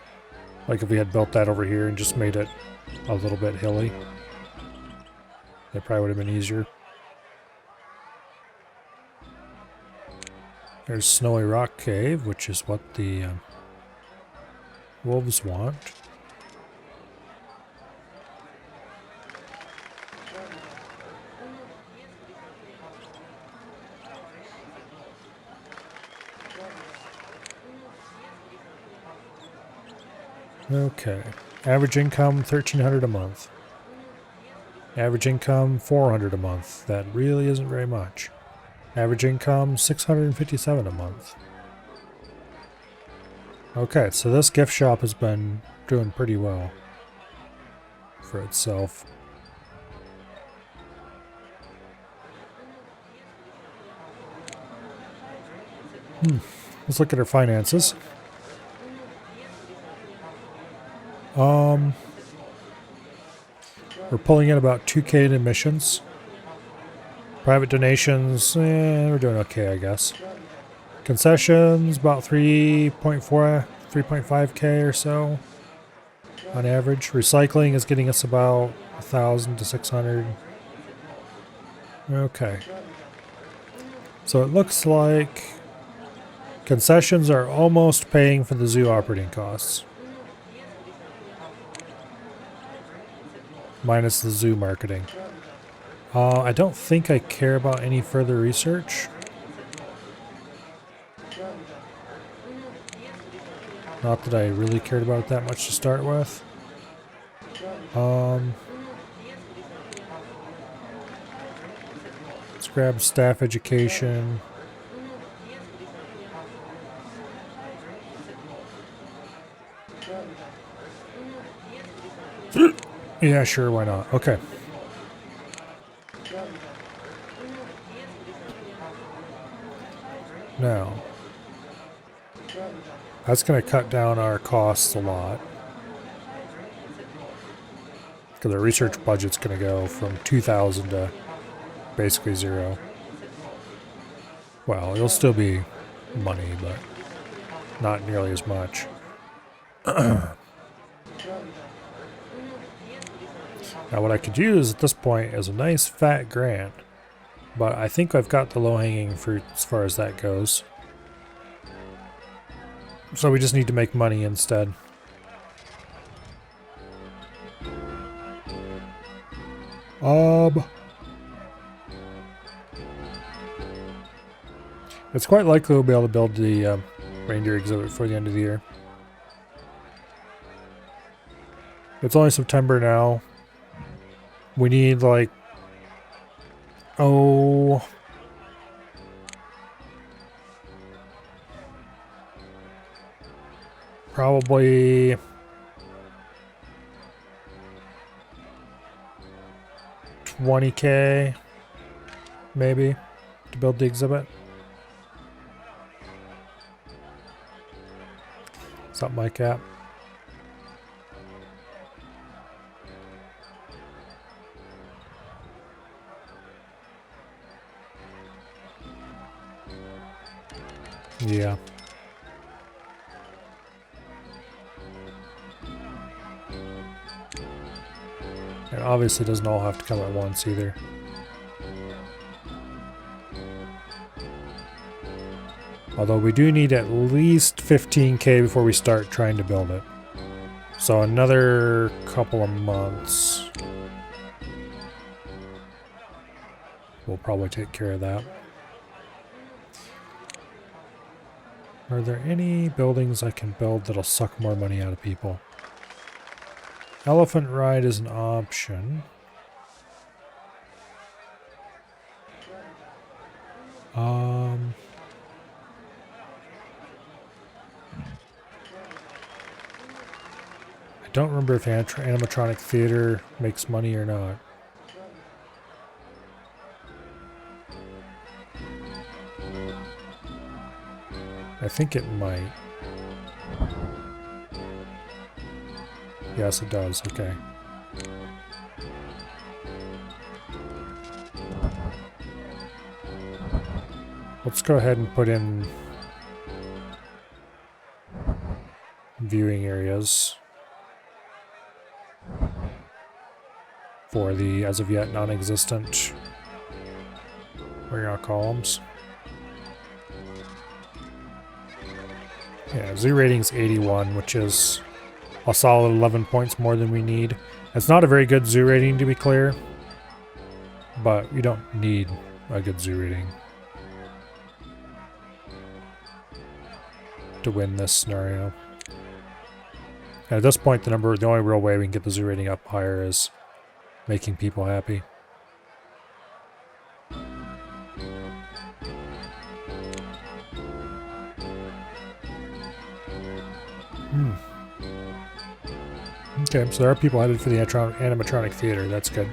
Like if we had built that over here and just made it a little bit hilly, that probably would have been easier. There's Snowy Rock Cave, which is what the wolves want. Okay, average income $1,300 a month. Average income $400 a month. That really isn't very much. Average income $657 a month. Okay, so this gift shop has been doing pretty well for itself. Let's look at our finances. We're pulling in about $2K in admissions. Private donations, we're doing okay, I guess. Concessions, about 3.5K or so on average. Recycling is getting us about 1,000 to 600. Okay. So it looks like concessions are almost paying for the zoo operating costs. Minus the zoo marketing. I don't think I care about any further research. Not that I really cared about it that much to start with. Let's grab staff education. Yeah, sure, why not? Okay. Now, that's going to cut down our costs a lot. Because our research budget's going to go from 2,000 to basically 0. Well, it'll still be money, but not nearly as much. Now what I could use at this point is a nice fat grant, but I think I've got the low-hanging fruit as far as that goes. So we just need to make money instead. It's quite likely we'll be able to build the reindeer exhibit before the end of the year. It's only September now. We need like, probably $20K, maybe, to build the exhibit. Something like that. Yeah. And obviously it doesn't all have to come at once either. Although we do need at least 15K before we start trying to build it. So another couple of months. We'll probably take care of that. Are there any buildings I can build that'll suck more money out of people? Elephant ride is an option. I don't remember if animatronic theater makes money or not. I think it might. Yes, it does. Okay. Let's go ahead and put in viewing areas for the as of yet non-existent columns. Yeah, Z rating's 81, which is a solid 11 points more than we need. It's not a very good zoo rating, to be clear, but we don't need a good zoo rating to win this scenario. And at this point, the only real way we can get the zoo rating up higher is making people happy. Okay, so there are people headed for the animatronic theater. That's good.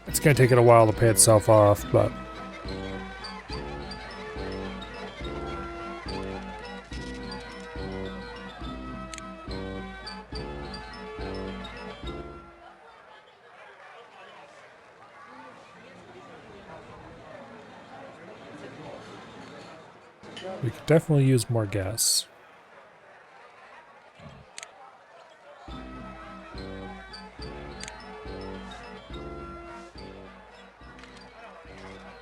It's going to take it a while to pay itself off, but... we could definitely use more gas.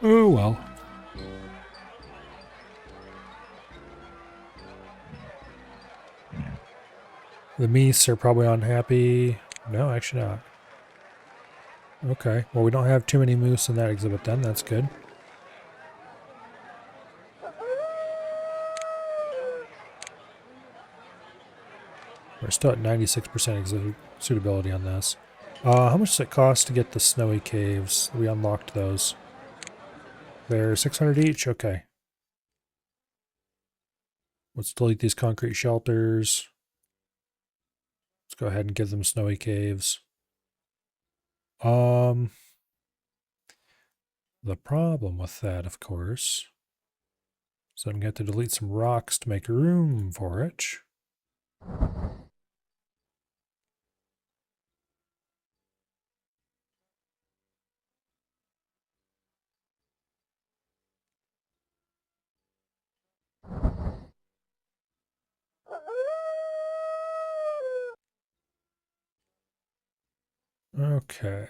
Oh well. The meese are probably unhappy. No, actually not. Okay, well we don't have too many moose in that exhibit then, that's good. We're still at 96% suitability on this. How much does it cost to get the snowy caves? We unlocked those. They're 600 each? Okay. Let's delete these concrete shelters. Let's go ahead and give them snowy caves. The problem with that, of course, is I'm going to have to delete some rocks to make room for it. Okay.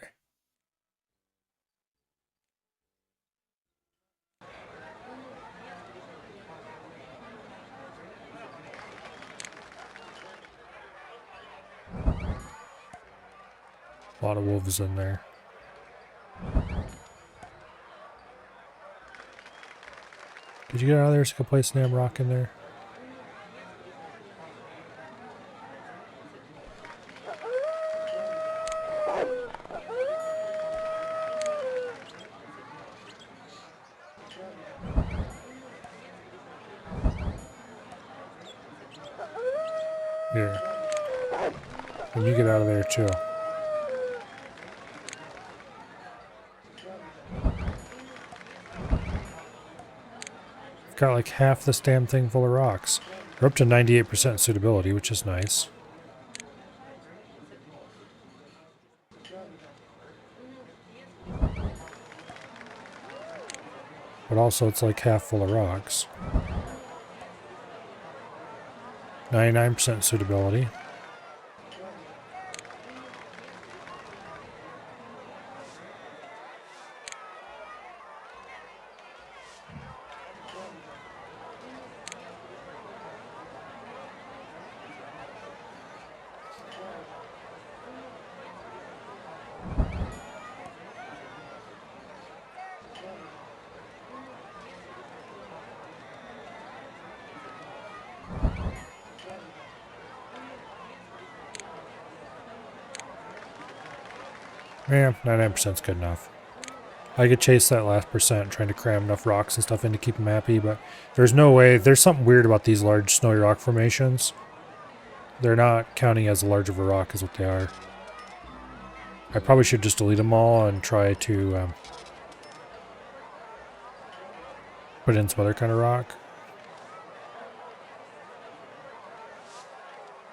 A lot of wolves in there. Did you get out of there so I could place a damn rock in there? Here. And you get out of there too. I've got like half this damn thing full of rocks. We're up to 98% suitability, which is nice. But also it's like half full of rocks. 99% suitability. Yeah, 99% is good enough. I could chase that last percent trying to cram enough rocks and stuff in to keep them happy, but there's no way. There's something weird about these large snowy rock formations. They're not counting as large of a rock as what they are. I probably should just delete them all and try to put in some other kind of rock.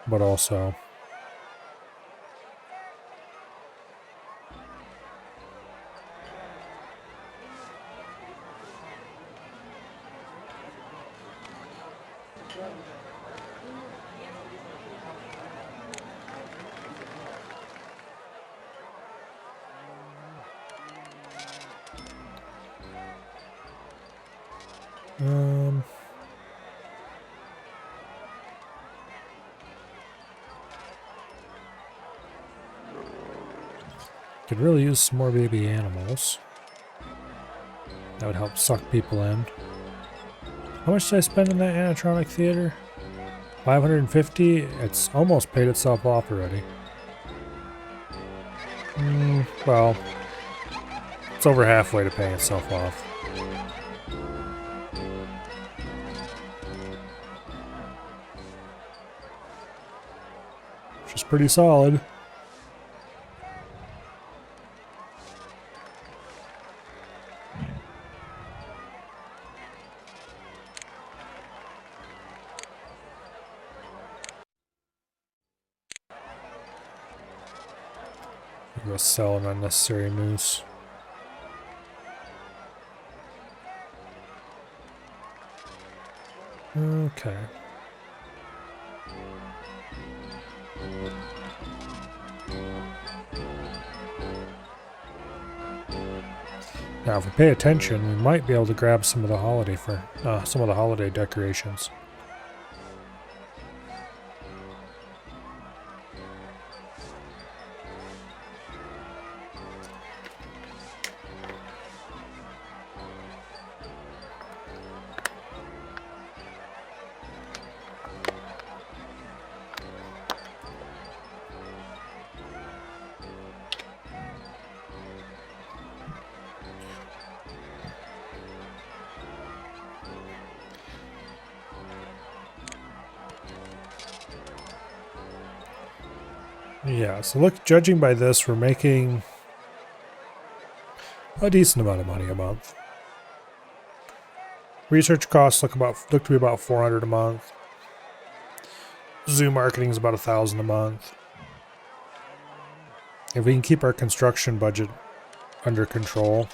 But also... could really use some more baby animals. That would help suck people in. How much did I spend in that animatronic theater? 550? It's almost paid itself off already. Well, it's over halfway to paying itself off. Which is pretty solid. Go sell an unnecessary moose. Okay. Now, if we pay attention, we might be able to grab some of the holiday decorations. Yeah, so look, judging by this, we're making a decent amount of money a month. Research costs look to be about 400 a month. Zoo marketing is about 1,000 a month. If we can keep our construction budget under control,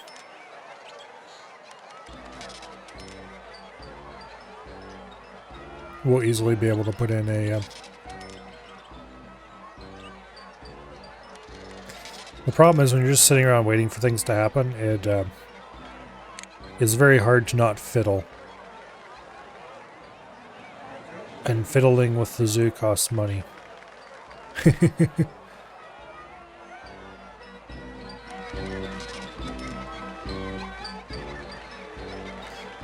we'll easily be able to put in a... The problem is when you're just sitting around waiting for things to happen, it is very hard to not fiddle. And fiddling with the zoo costs money.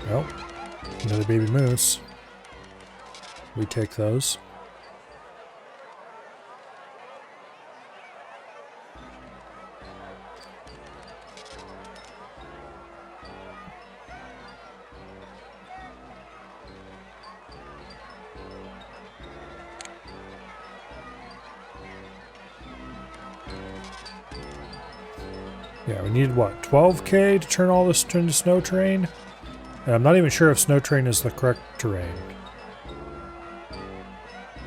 Well, another baby moose. We take those. Yeah, we need what, 12k to turn all this into snow terrain? And I'm not even sure if snow terrain is the correct terrain.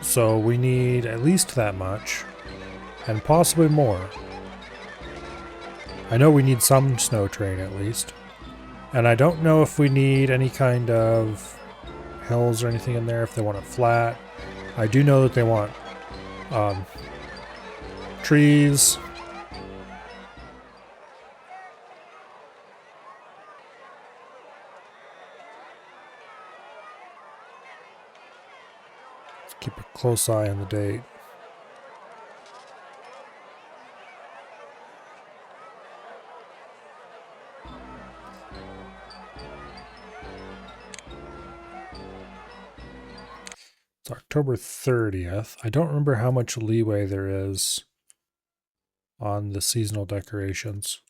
So we need at least that much, and possibly more. I know we need some snow terrain at least. And I don't know if we need any kind of hills or anything in there, if they want it flat. I do know that they want trees. Keep a close eye on the date. It's October 30th. I don't remember how much leeway there is on the seasonal decorations.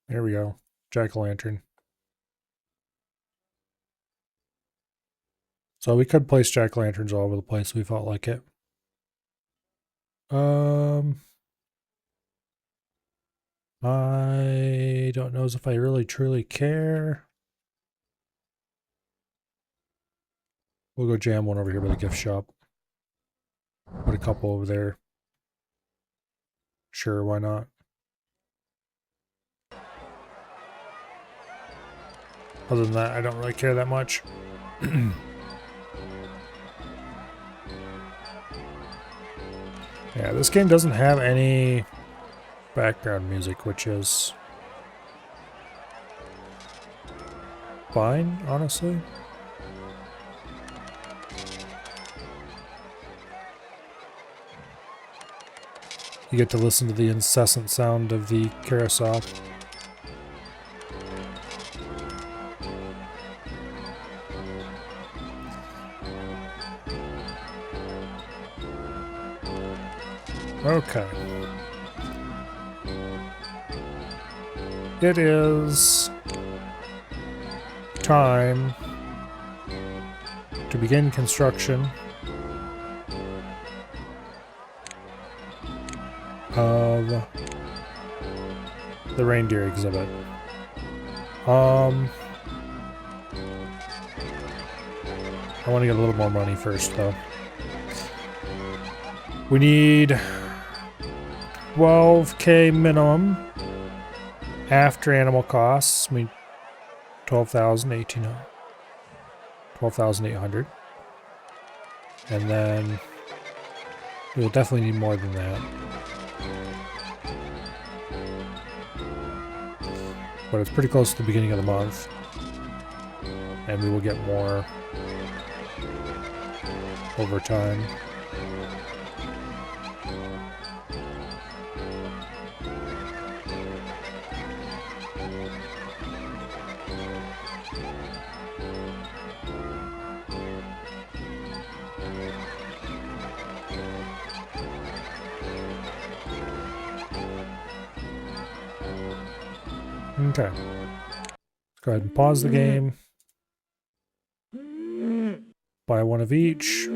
There we go. Jack-o'-lantern. So we could place jack-o'-lanterns all over the place if we felt like it. I don't know if I really truly care. We'll go jam one over here by the gift shop. Put a couple over there. Sure, why not? Other than that, I don't really care that much. Yeah, this game doesn't have any background music, which is fine, honestly. You get to listen to the incessant sound of the carousel. Okay. It is time to begin construction of the reindeer exhibit. I want to get a little more money first, though. We need 12K minimum after animal costs. I mean, 12,800. And then we'll definitely need more than that. But it's pretty close to the beginning of the month. And we will get more over time. Okay. Let's go ahead and pause the game. Buy one of each.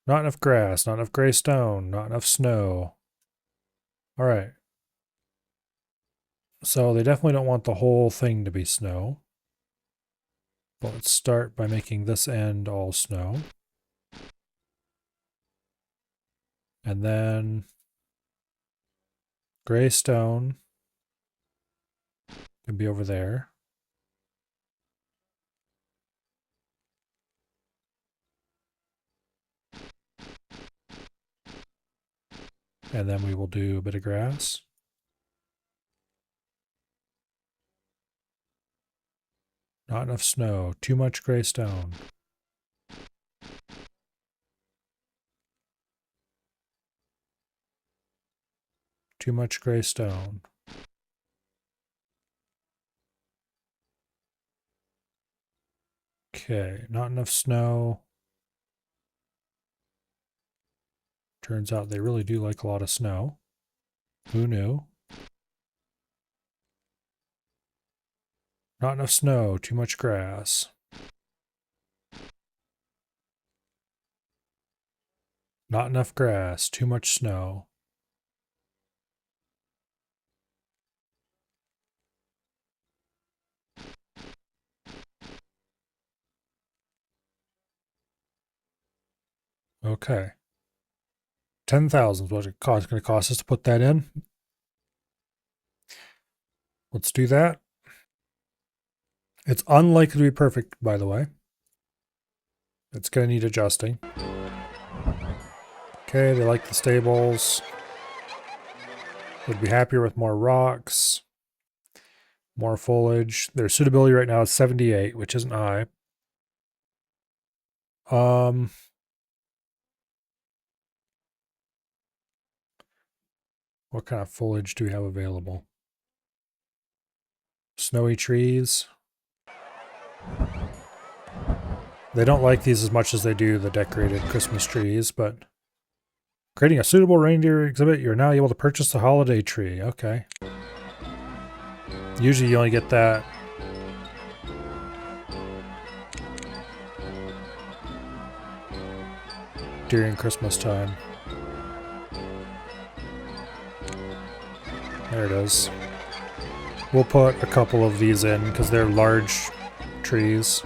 Not enough grass, not enough gray stone, not enough snow. Alright. So they definitely don't want the whole thing to be snow. But let's start by making this end all snow. And then gray stone can be over there. And then we will do a bit of grass. Not enough snow. Too much gray stone. Too much gray stone. Okay, not enough snow. Turns out they really do like a lot of snow. Who knew? Not enough snow, too much grass. Not enough grass, too much snow. Okay. 10,000 is what it's going to cost us to put that in. Let's do that. It's unlikely to be perfect, by the way. It's going to need adjusting. Okay, they like the stables. Would be happier with more rocks. More foliage. Their suitability right now is 78, which isn't high. What kind of foliage do we have available? Snowy trees. They don't like these as much as they do the decorated Christmas trees, but creating a suitable reindeer exhibit, you're now able to purchase the holiday tree. Okay. Usually you only get that during Christmas time. There it is. We'll put a couple of these in because they're large trees.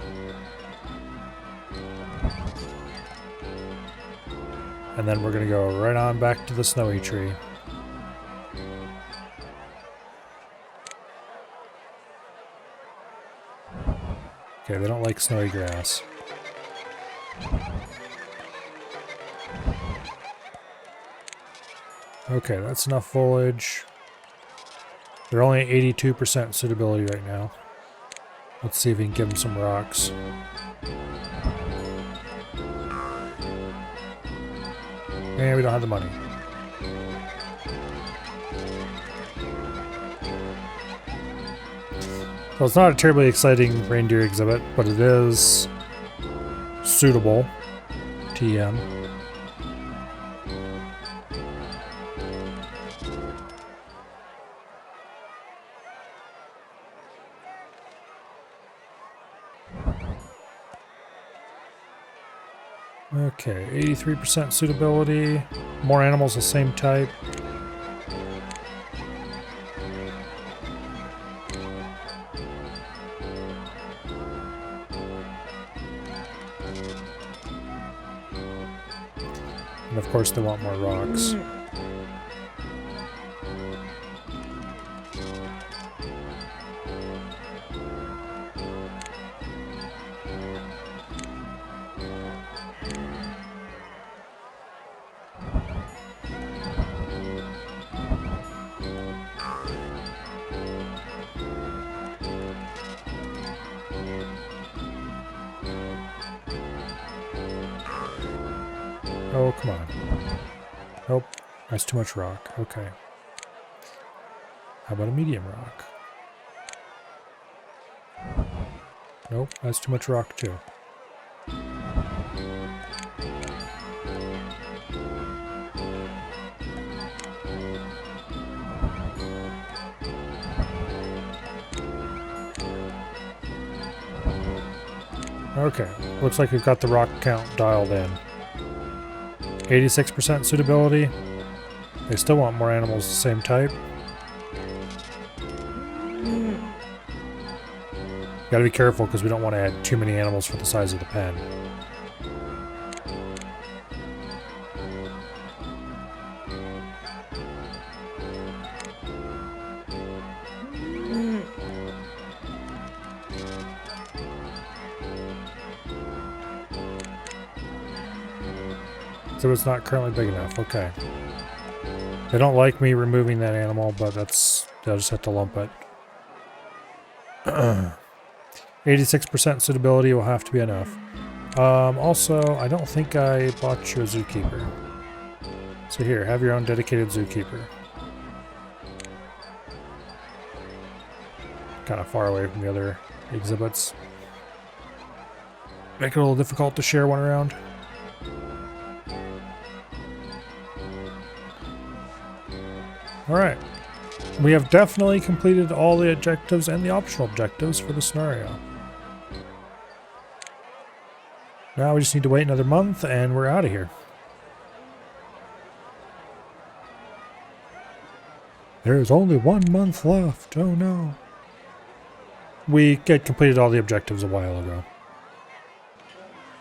And then we're going to go right on back to the snowy tree. Okay, they don't like snowy grass. Okay, that's enough foliage. They're only at 82% suitability right now. Let's see if we can give them some rocks. And we don't have the money. So it's not a terribly exciting reindeer exhibit, but it is suitable. TM. Okay, 83% suitability. More animals the same type. And of course they want more rocks. Oh, come on. Nope, that's too much rock. Okay. How about a medium rock? Nope, that's too much rock too. Okay, looks like we've got the rock count dialed in. 86% suitability. They still want more animals the same type. Gotta be careful because we don't want to add too many animals for the size of the pen. So it's not currently big enough. Okay. They don't like me removing that animal, but they'll just have to lump it. 86% suitability will have to be enough. Also, I don't think I bought you a zookeeper. So here, have your own dedicated zookeeper. Kind of far away from the other exhibits. Make it a little difficult to share one around. Alright. We have definitely completed all the objectives and the optional objectives for the scenario. Now we just need to wait another month and we're out of here. There's only 1 month left. Oh no. We had completed all the objectives a while ago.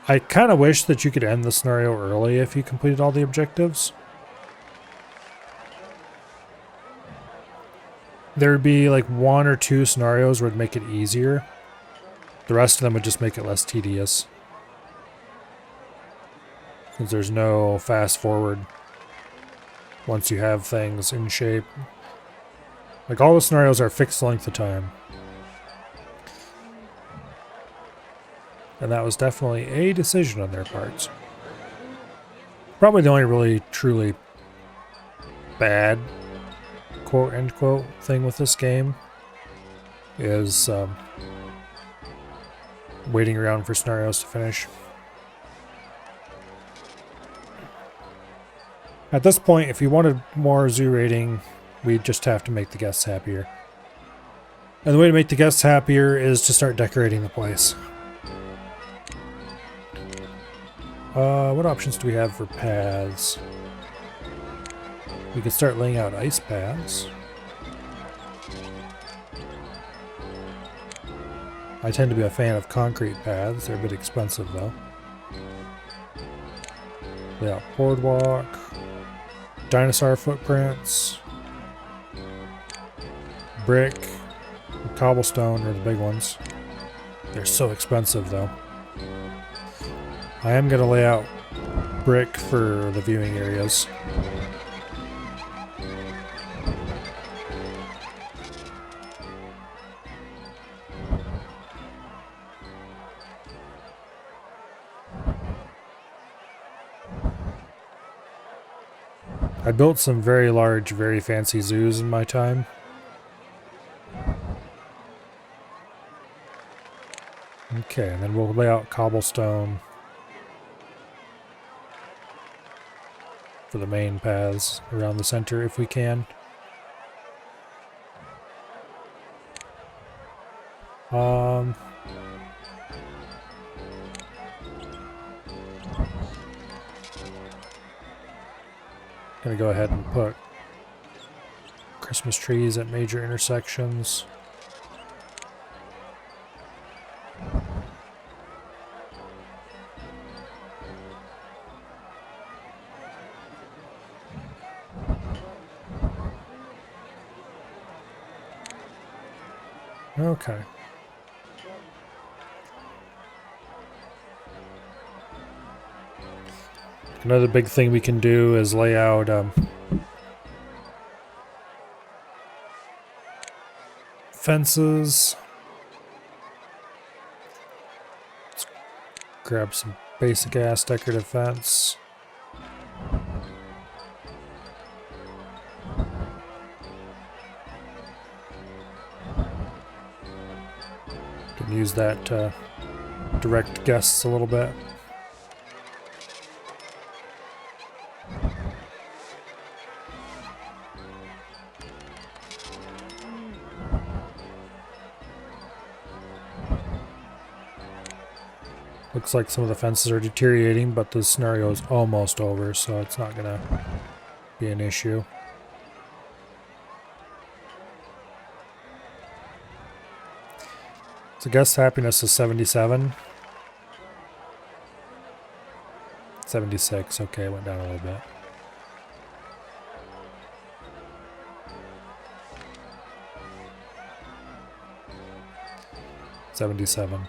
I kind of wish that you could end the scenario early if you completed all the objectives. There'd be like 1 or 2 scenarios where it'd make it easier. The rest of them would just make it less tedious. Since there's no fast forward once you have things in shape. Like all the scenarios are fixed length of time. And that was definitely a decision on their parts. Probably the only really truly bad quote end quote thing with this game is waiting around for scenarios to finish. At this point, if you wanted more zoo rating, we'd just have to make the guests happier. And the way to make the guests happier is to start decorating the place. What options do we have for paths? We could start laying out ice paths. I tend to be a fan of concrete paths. They're a bit expensive though. Lay out boardwalk. Dinosaur footprints. Brick. And cobblestone are the big ones. They're so expensive though. I am going to lay out brick for the viewing areas. I built some very large, very fancy zoos in my time. Okay, and then we'll lay out cobblestone for the main paths around the center if we can. Gonna go ahead and put Christmas trees at major intersections. Okay. Another big thing we can do is lay out fences. Let's grab some basic ass decorative fence. Can use that to direct guests a little bit. Looks like some of the fences are deteriorating, but the scenario is almost over, so it's not gonna be an issue. So guest happiness is 77. 76, okay, went down a little bit. $77.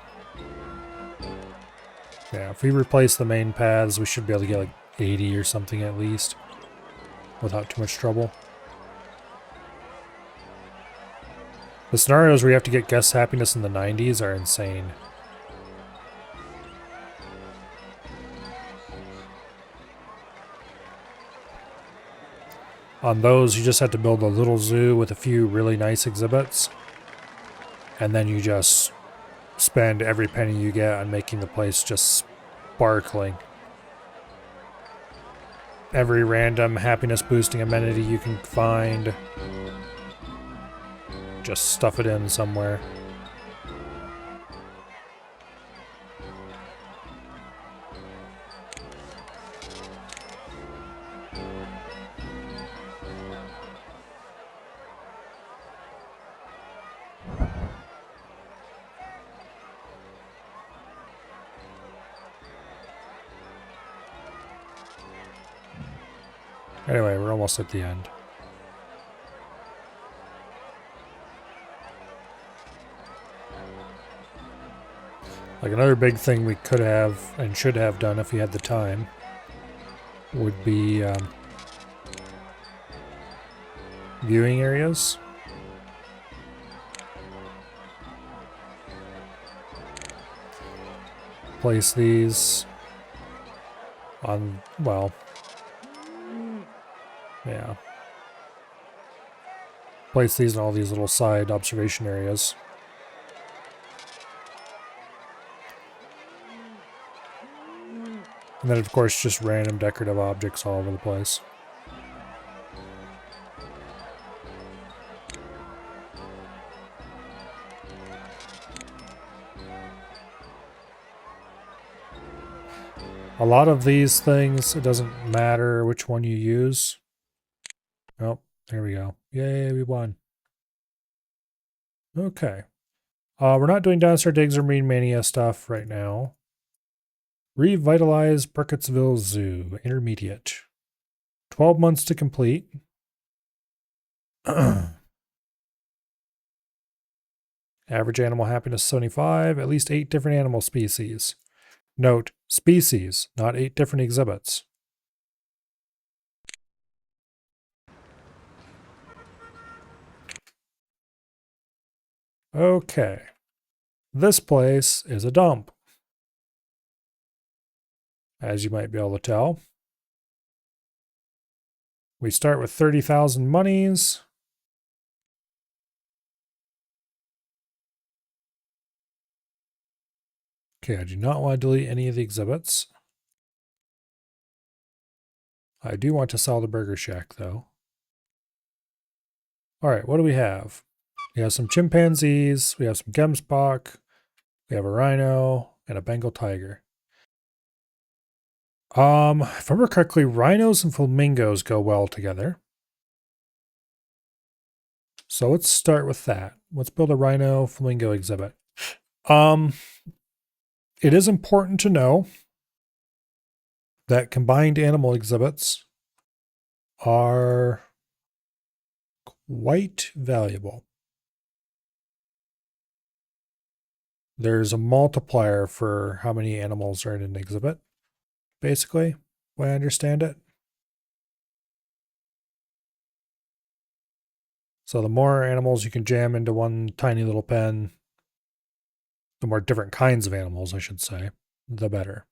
Yeah, if we replace the main paths, we should be able to get like 80 or something at least, without too much trouble. The scenarios where you have to get guest happiness in the 90s are insane. On those, you just have to build a little zoo with a few really nice exhibits, and then you just spend every penny you get on making the place just sparkling. Every random happiness boosting amenity you can find, just stuff it in somewhere. Anyway, we're almost at the end. Like another big thing we could have and should have done if we had the time would be viewing areas. Place these on, well, yeah. Place these in all these little side observation areas. And then, of course, just random decorative objects all over the place. A lot of these things, it doesn't matter which one you use. Oh, there we go. Yay, we won. Okay. We're not doing dinosaur digs or marine mania stuff right now. Revitalize Burkittsville Zoo, intermediate. 12 months to complete. Average animal happiness 75, at least 8 different animal species. Note, species, not 8 different exhibits. Okay. This place is a dump, as you might be able to tell. We start with 30,000 monies. Okay, I do not want to delete any of the exhibits. I do want to sell the Burger Shack, though. All right, what do we have? We have some chimpanzees, we have some gemsbok, we have a rhino, and a Bengal tiger. If I remember correctly, rhinos and flamingos go well together. So let's start with that. Let's build a rhino flamingo exhibit. Um, it is important to know that combined animal exhibits are quite valuable. There's a multiplier for how many animals are in an exhibit, basically, the way I understand it. So the more animals you can jam into one tiny little pen, the more different kinds of animals, I should say, the better.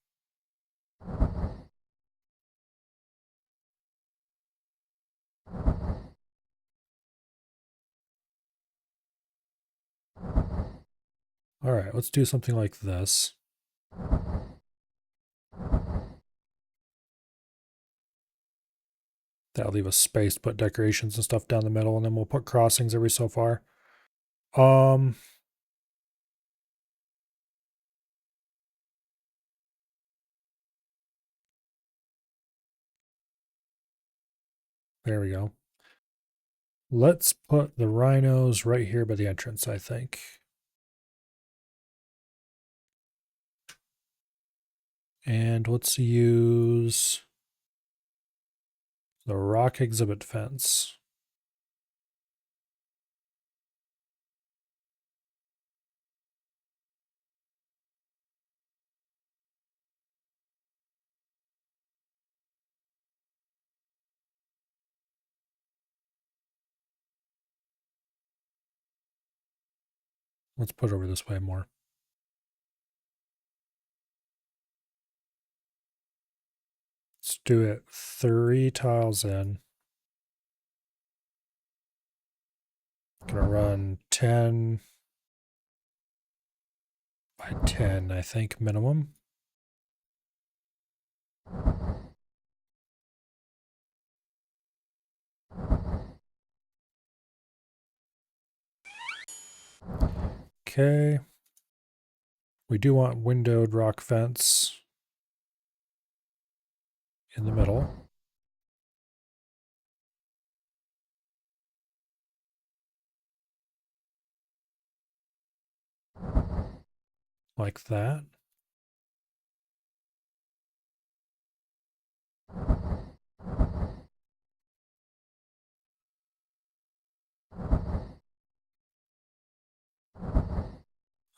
All right, let's do something like this. That'll leave us space to put decorations and stuff down the middle, and then we'll put crossings every so far. Um, there we go. Let's put the rhinos right here by the entrance, I think. And let's use the rock exhibit fence. Let's put it over this way more. Let's do it 3 tiles in. Gonna run 10 by 10, I think, minimum. Okay. We do want windowed rock fence in the middle. Like that.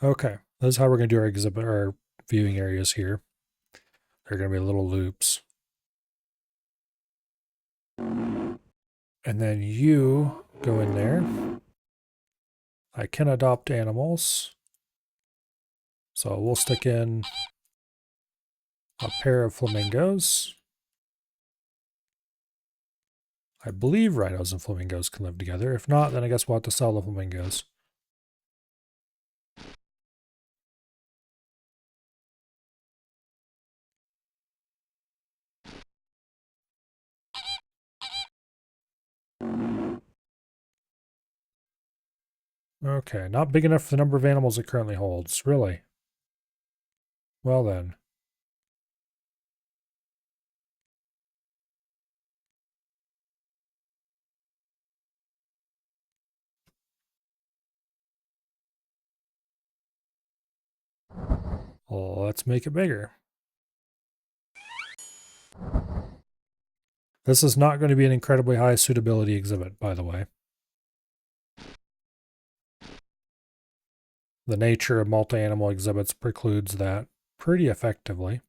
Okay, this is how we're going to do our exhibit, our viewing areas here. They're going to be little loops. And then you go in there. I can adopt animals. So we'll stick in a pair of flamingos. I believe rhinos and flamingos can live together. If not, then I guess we'll have to sell the flamingos. Okay, not big enough for the number of animals it currently holds. Really? Well then. Well, let's make it bigger. This is not going to be an incredibly high suitability exhibit, by the way. The nature of multi-animal exhibits precludes that pretty effectively.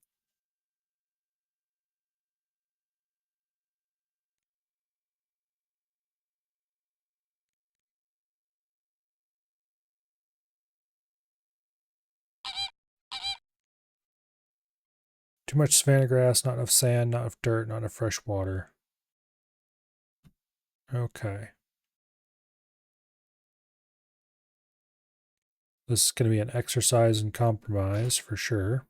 Too much savanna grass, not enough sand, not enough dirt, not enough fresh water. Okay. This is going to be an exercise in compromise for sure.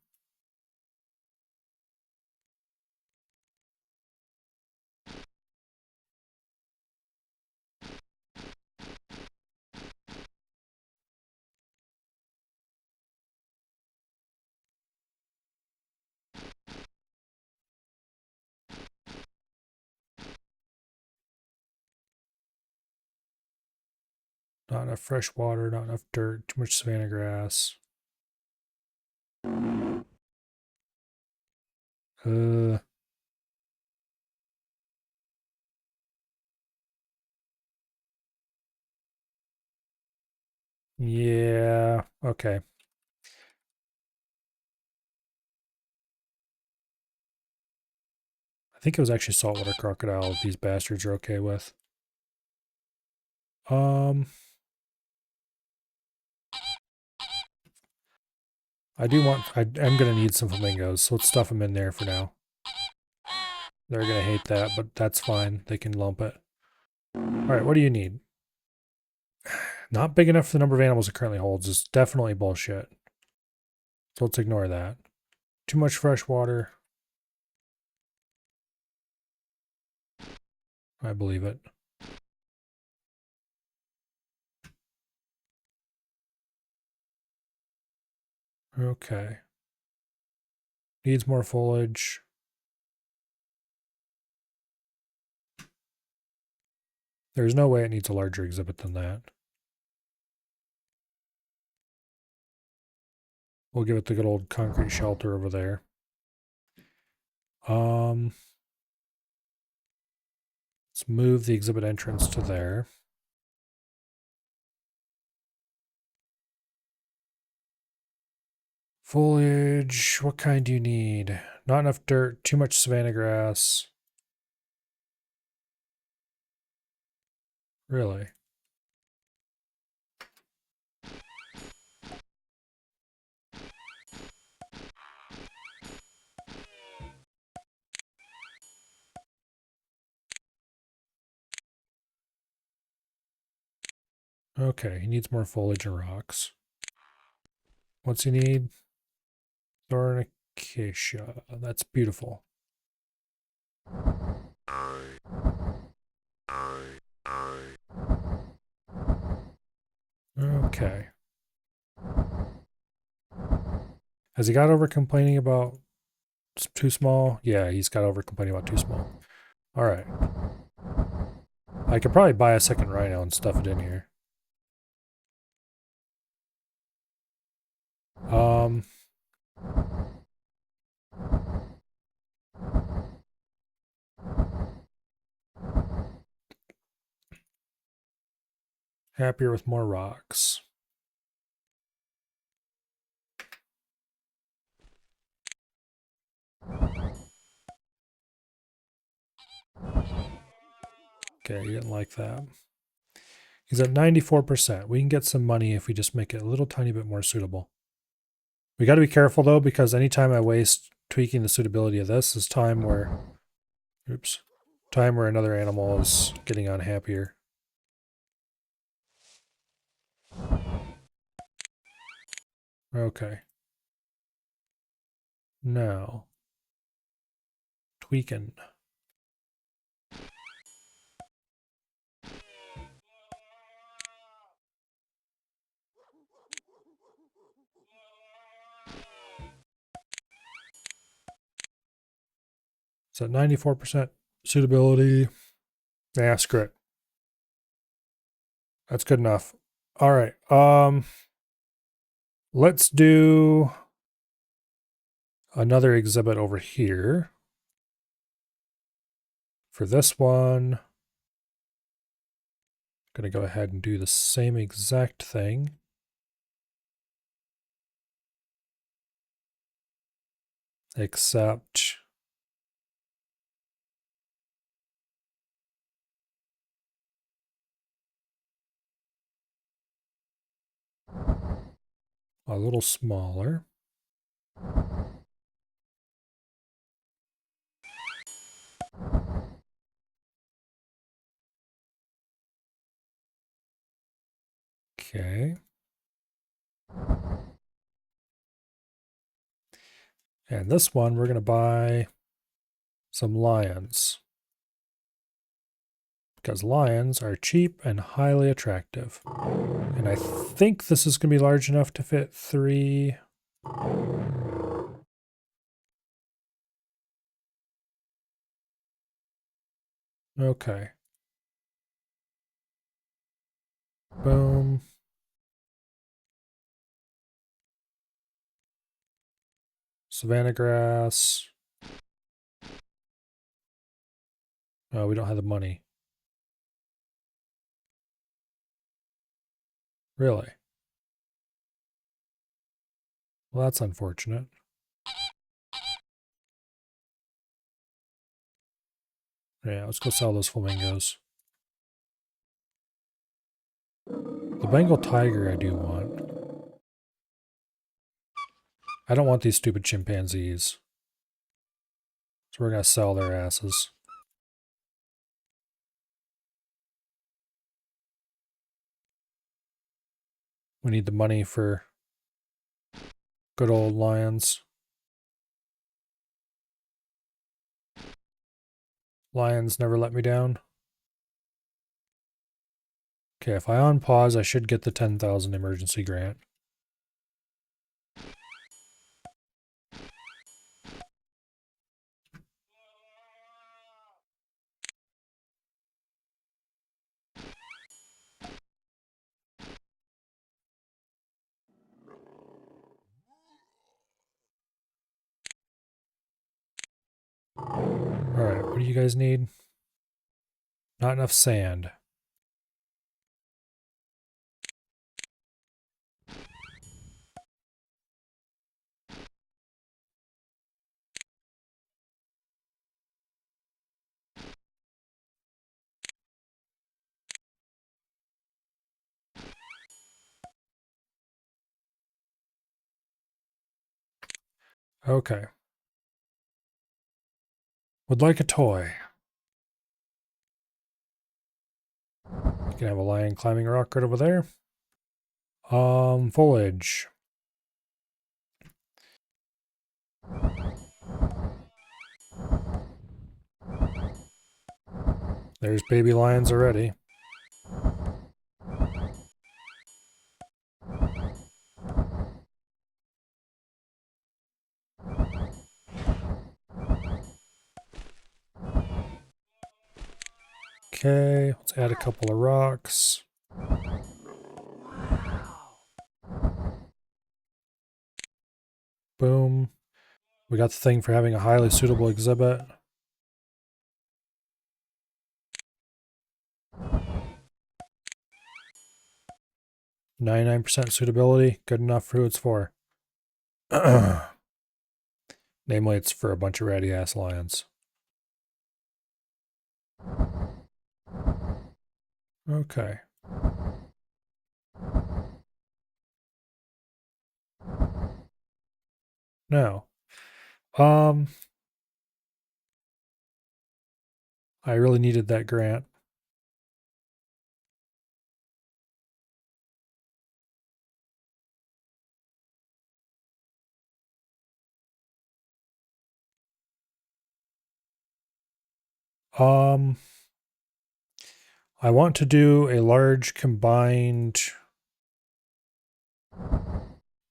Not enough fresh water, not enough dirt, too much savanna grass. Uh, yeah, okay. I think it was actually saltwater crocodile these bastards are okay with. Um, I am gonna need some flamingos, so let's stuff them in there for now. They're gonna hate that, but that's fine. They can lump it. Alright, what do you need? Not big enough for the number of animals it currently holds is definitely bullshit. So let's ignore that. Too much fresh water. I believe it. Okay. Needs more foliage. There's no way it needs a larger exhibit than that. We'll give it the good old concrete shelter over there. Let's move the exhibit entrance to there. Foliage, what kind do you need? Not enough dirt, too much savanna grass. Really? Okay, he needs more foliage and rocks. What's he need? Thorn acacia. That's beautiful. Okay. Has he got over complaining about too small? Yeah, he's got over complaining about too small. All right. I could probably buy a second rhino and stuff it in here. Happier with more rocks. Okay, he didn't like that. He's at 94%. We can get some money if we just make it a little tiny bit more suitable. We got to be careful though, because anytime I waste tweaking the suitability of this is time where, time where another animal is getting unhappier. Okay. Now, tweaking. So 94% suitability. Yeah, screw it. That's good enough. All right. Let's do another exhibit over here. For this one, I'm going to go ahead and do the same exact thing. Except a little smaller. Okay. And this one, we're going to buy some lions. Because lions are cheap and highly attractive. And I think this is going to be large enough to fit 3. Okay. Boom. Savannah grass. Oh, we don't have the money. Really? Well, that's unfortunate. Yeah, let's go sell those flamingos. The Bengal tiger I do want. I don't want these stupid chimpanzees. So we're going to sell their asses. We need the money for good old lions. Lions never let me down. Okay, if I unpause, I should get the 10,000 emergency grant. Alright, what do you guys need? Not enough sand. Okay. Would like a toy. You can have a lion climbing a rock right over there. Foliage. There's baby lions already. Okay, let's add a couple of rocks. Boom. We got the thing for having a highly suitable exhibit. %99 suitability. Good enough for who it's for. Namely, it's for a bunch of ratty ass lions. Okay. Now, I really needed that grant. I want to do a large combined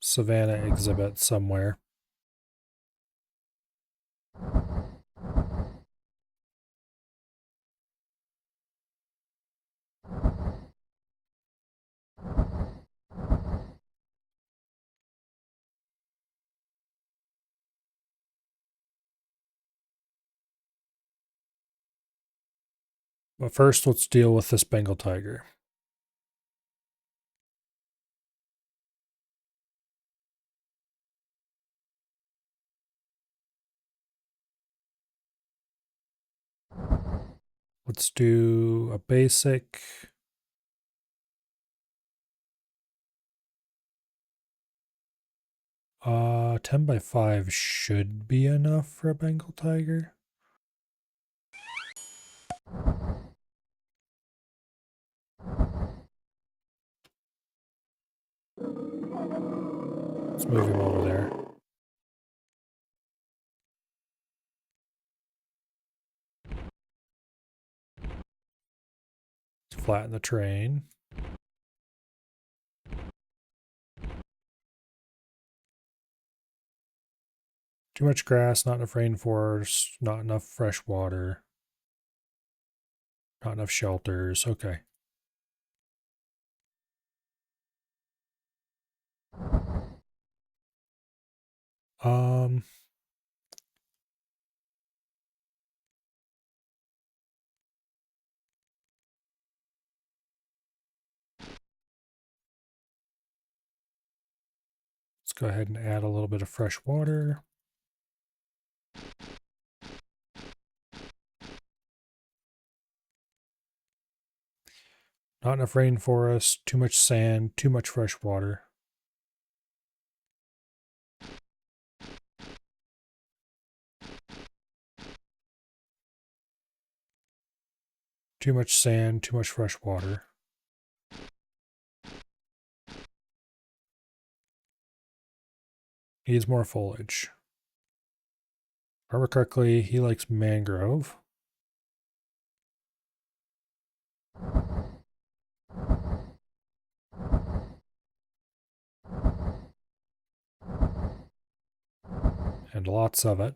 Savannah exhibit somewhere. But first, let's deal with this Bengal tiger. Let's do a basic. Uh, 10x5 should be enough for a Bengal tiger. Let's move him over there. Let's flatten the terrain. Too much grass, not enough rainforest, not enough fresh water, not enough shelters. Okay. Um, let's go ahead and add a little bit of fresh water. Not enough rainforest, too much sand, too much fresh water. Too much sand, too much fresh water. Needs more foliage. If I remember correctly, he likes mangrove. And lots of it.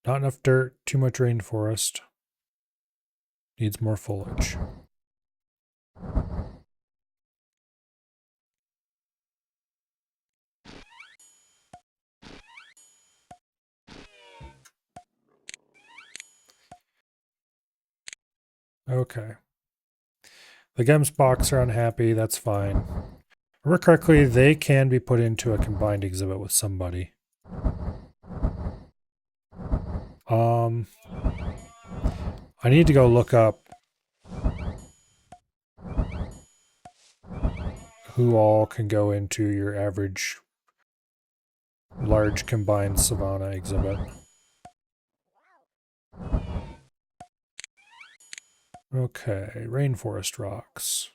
Not enough dirt, too much rainforest. Needs more foliage. Okay. The Gemsbox are unhappy, that's fine. If I remember correctly, they can be put into a combined exhibit with somebody. I need to go look up who all can go into your average large combined savanna exhibit. Okay, rainforest rocks.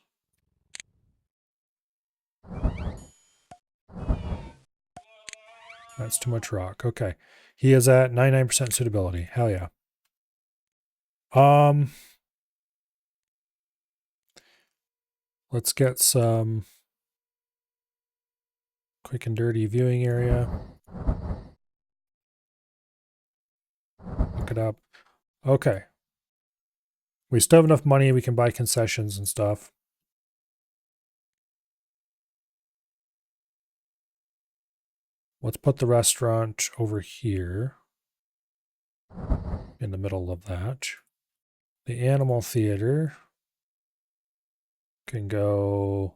That's too much rock. Okay. He is at 99% suitability. Hell yeah. Let's get some quick and dirty viewing area. Look it up. Okay. We still have enough money. We can buy concessions and stuff. Let's put the restaurant over here in the middle of that. The animal theater can go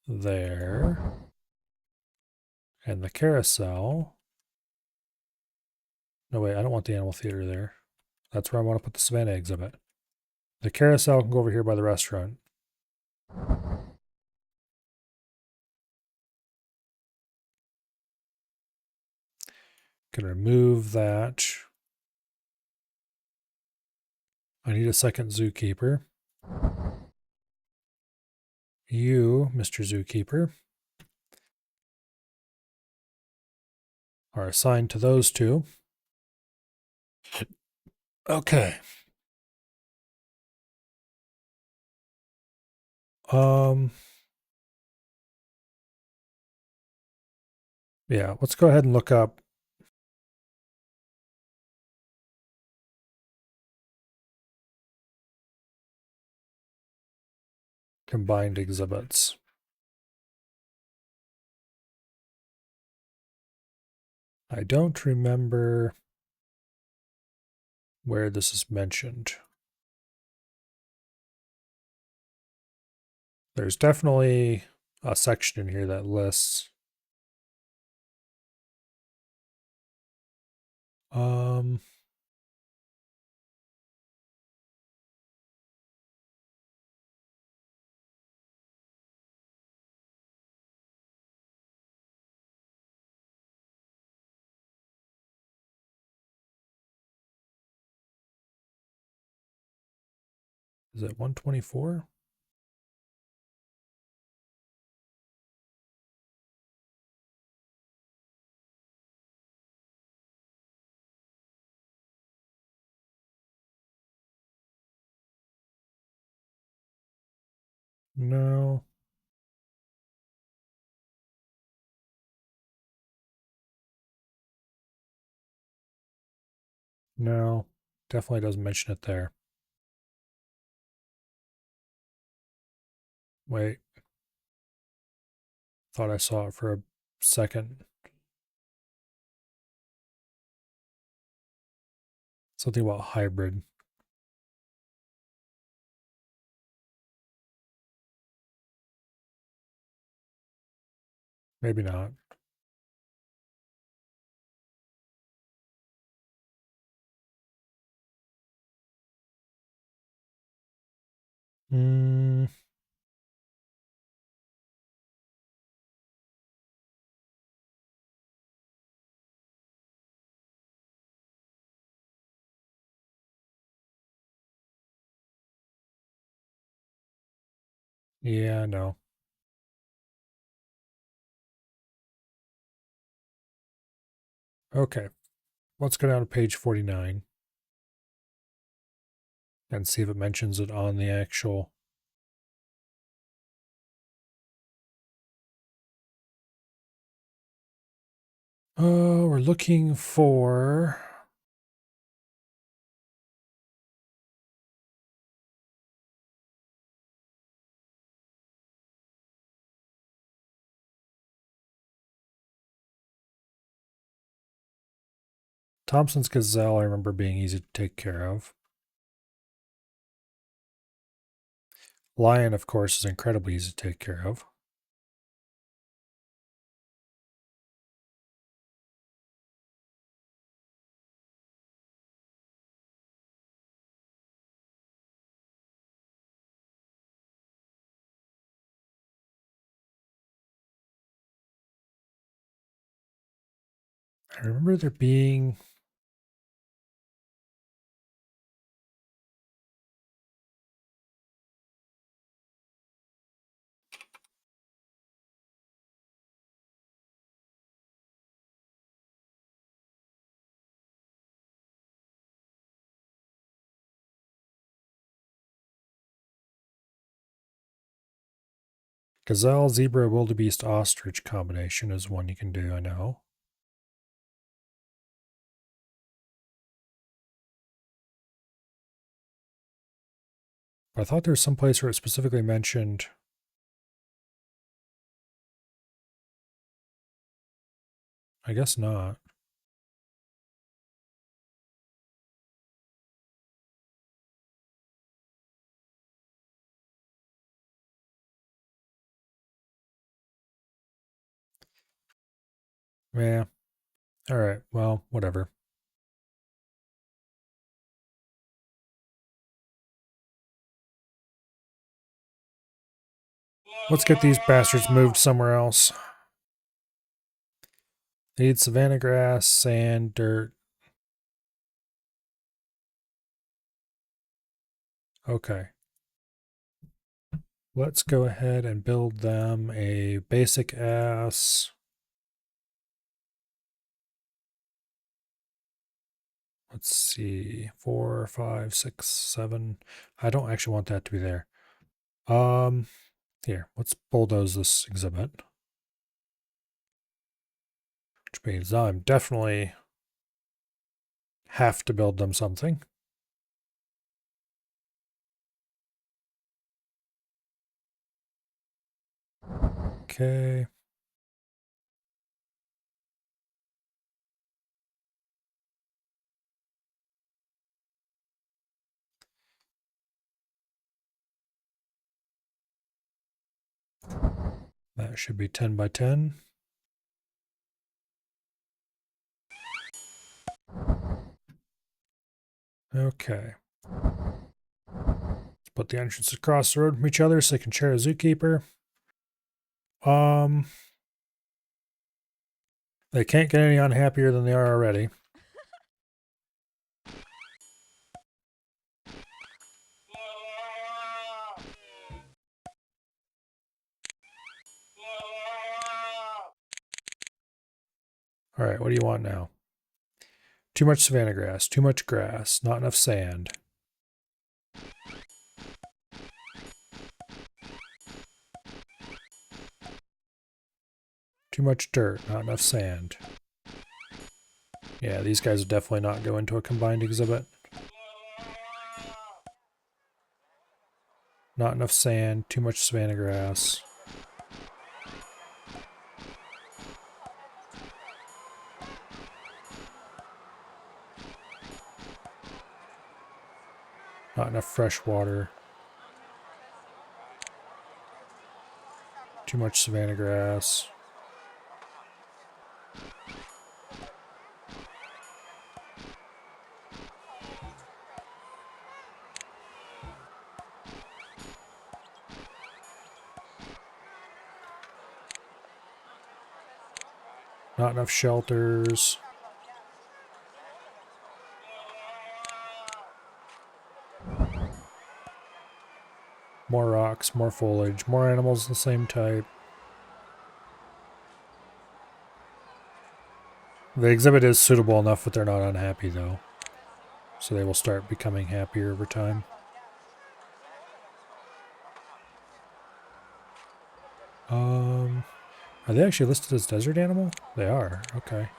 there. And the carousel. No, wait, I don't want the animal theater there. That's where I want to put the Savannah exhibit. The carousel can go over here by the restaurant. Can remove that. I need a second zookeeper. You, Mr. Zookeeper, are assigned to those two. Okay. Yeah, let's go ahead and look up combined exhibits. I don't remember where this is mentioned. There's definitely a section in here that lists. Is it 124? No. No. Definitely doesn't mention it there. Wait. Thought I saw it for a second. Something about hybrid. Maybe not. Hmm. Yeah, no. Okay. Let's go down to page 49 and see if it mentions it on the actual. Oh, we're looking for. Thompson's Gazelle, I remember being easy to take care of. Lion, of course, is incredibly easy to take care of. I remember there being. Gazelle, zebra, wildebeest, ostrich combination is one you can do, I know. But I thought there was some place where it specifically mentioned. I guess not. Yeah. Alright, well, whatever. Let's get these bastards moved somewhere else. They need savanna grass, sand, dirt. Okay. Let's go ahead and build them a basic ass. Let's see, 4, 5, 6, 7. I don't actually want that to be there. Here, let's bulldoze this exhibit. Which means I'm definitely have to build them something. Okay. That should be 10 by 10. Okay. Let's put the entrance across the road from each other so they can share a zookeeper. They can't get any unhappier than they are already. All right, what do you want now? Too much savanna grass, too much grass, not enough sand. Too much dirt, not enough sand. Yeah, these guys will definitely not go into a combined exhibit. Not enough sand, too much savanna grass. Not enough fresh water. Too much savanna grass. Not enough shelters. More rocks, more foliage, more animals of the same type. The exhibit is suitable enough that they're not unhappy though. So they will start becoming happier over time. Are they actually listed as desert animal? They are, okay.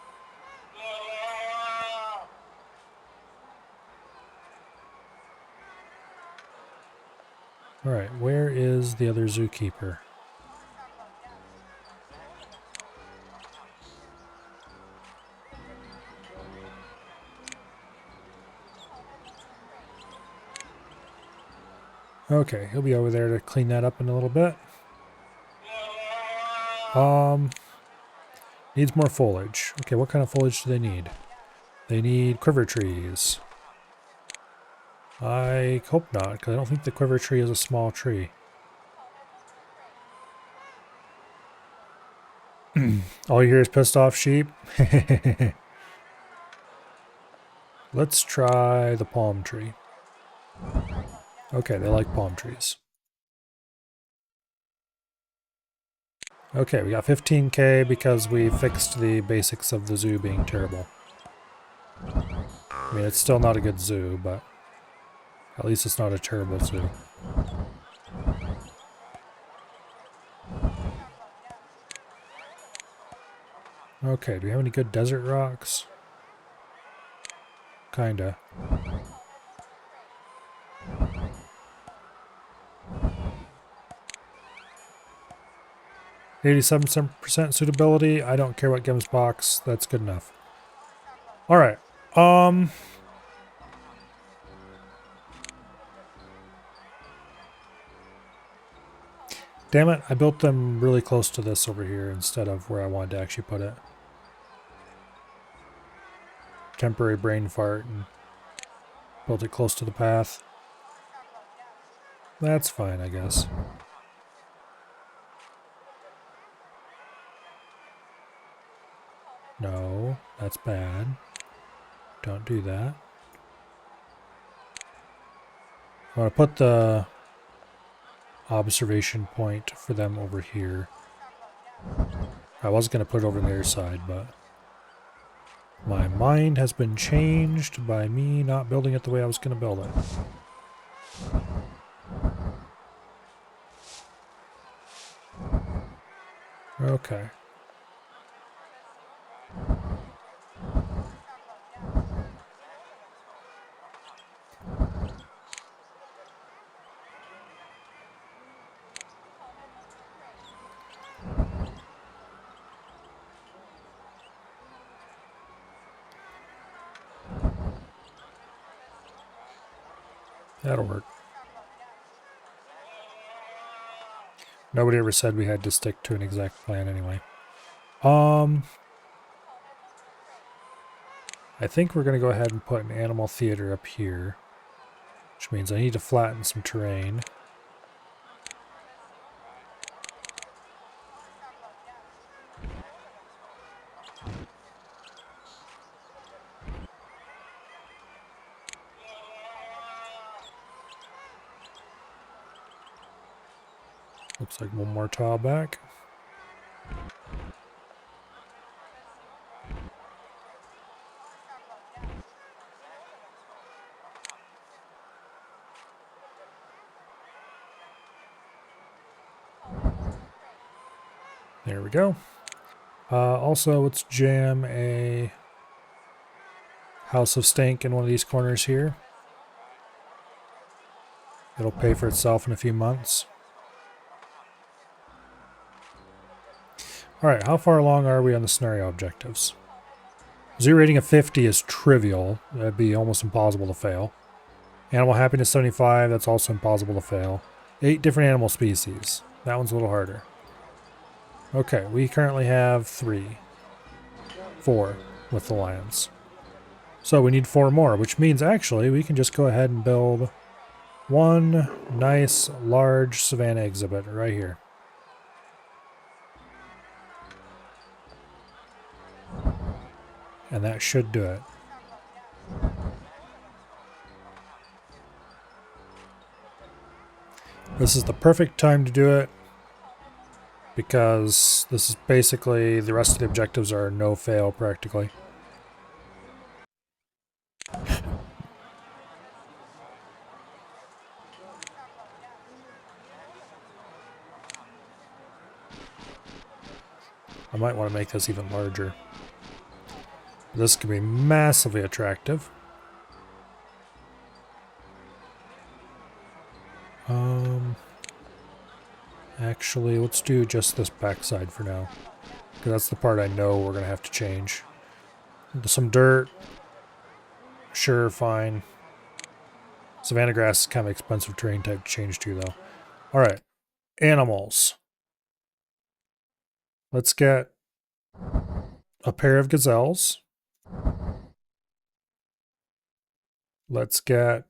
Alright, where is the other zookeeper? Okay, he'll be over there to clean that up in a little bit. Needs more foliage. Okay, what kind of foliage do they need? They need quiver trees. I hope not, because I don't think the quiver tree is a small tree. All you hear is pissed off sheep. Let's try the palm tree. Okay, they like palm trees. Okay, we got 15k because we fixed the basics of the zoo being terrible. I mean, it's still not a good zoo, but at least it's not a terrible zoo. Okay, do we have any good desert rocks? Kinda. 87% suitability. I don't care what Gims box. That's good enough. Alright. Damn it, I built them really close to this over here instead of where I wanted to actually put it. Temporary brain fart and built it close to the path. That's fine, I guess. No, that's bad. Don't do that. I want to put the observation point for them over here. I was going to put it over on the other side, but my mind has been changed by me not building it the way I was going to build it. Okay. That'll work. Nobody ever said we had to stick to an exact plan anyway. I think we're going to go ahead and put an animal theater up here, which means I need to flatten some terrain. Looks like one more tile back. There we go. Also, let's jam a House of Stank in one of these corners here. It'll pay for itself in a few months. Alright, how far along are we on the scenario objectives? Zoo rating of 50 is trivial. That'd be almost impossible to fail. Animal happiness 75, that's also impossible to fail. 8 different animal species. That one's a little harder. Okay, we currently have 4 with the lions. So we need 4 more, which means actually we can just go ahead and build one nice large savanna exhibit right here. And that should do it. This is the perfect time to do it because this is basically the rest of the objectives are no fail practically. I might want to make this even larger. This could be massively attractive. Actually, let's do just this backside for now. Because that's the part I know we're going to have to change. Some dirt. Sure, fine. Savanna grass is kind of expensive terrain type to change to, though. Alright. Animals. Let's get a pair of gazelles. Let's get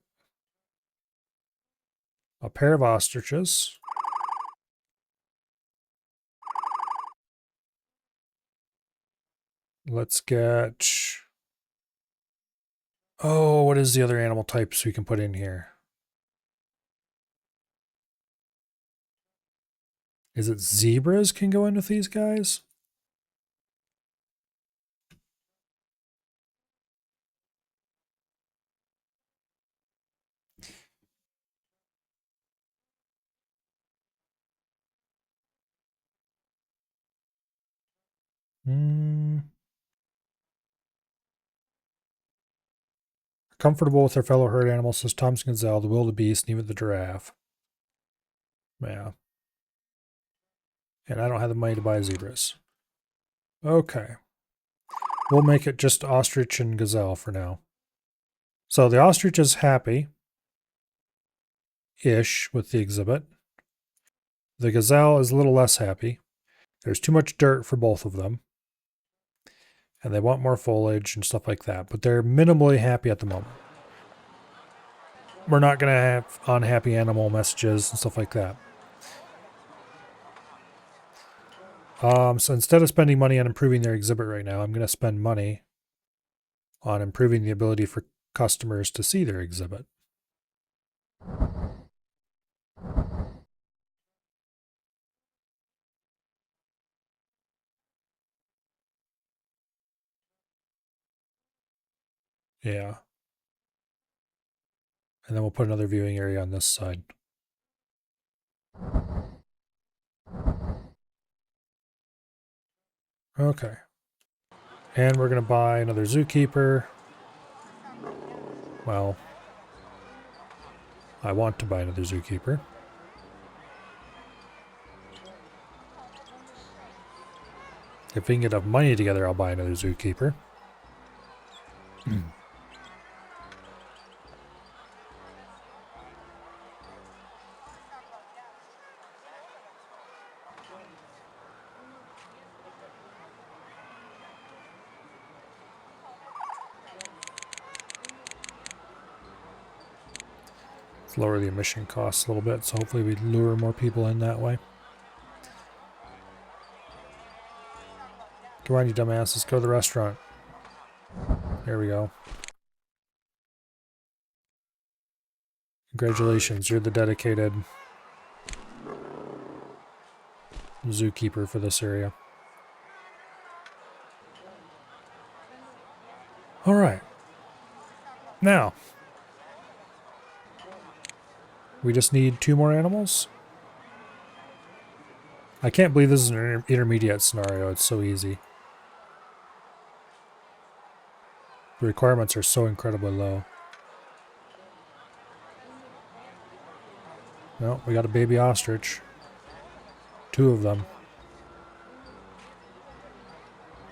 a pair of ostriches. Let's get... Oh, what is the other animal types we can put in here? Is it zebras can go in with these guys? Comfortable with their fellow herd animals, says Thompson Gazelle, the wildebeest, and even the giraffe. Yeah. And I don't have the money to buy zebras. Okay. We'll make it just ostrich and gazelle for now. So the ostrich is happy-ish with the exhibit. The gazelle is a little less happy. There's too much dirt for both of them. And they want more foliage and stuff like that. But they're minimally happy at the moment. We're not going to have unhappy animal messages and stuff like that. So instead of spending money on improving their exhibit right now, I'm going to spend money on improving the ability for customers to see their exhibit. Yeah. And then we'll put another viewing area on this side. Okay. And we're going to buy another zookeeper. Well, I want to buy another zookeeper. If we can get enough money together, I'll buy another zookeeper. Let's lower the emission costs a little bit, so hopefully we lure more people in that way. Come on, you dumbass, let's go to the restaurant. There we go. Congratulations, you're the dedicated zookeeper for this area. Alright. Now, we just need 2 more animals. I can't believe this is an intermediate scenario. It's so easy. The requirements are so incredibly low. Well, we got a baby ostrich. 2 of them.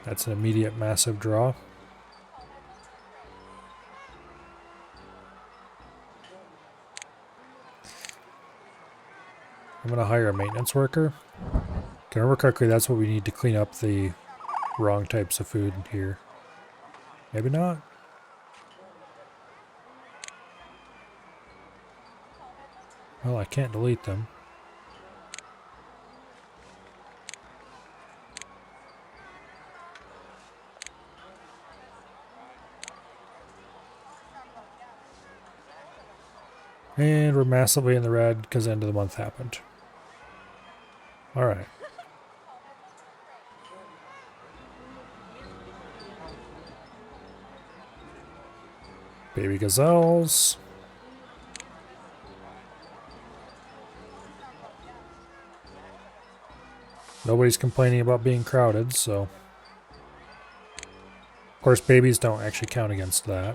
That's an immediate massive draw. I'm going to hire a maintenance worker. If I remember correctly, that's what we need to clean up the wrong types of food here. Maybe not. Well, I can't delete them. And we're massively in the red because the end of the month happened. Alright. Baby gazelles. Nobody's complaining about being crowded, so... Of course, babies don't actually count against that.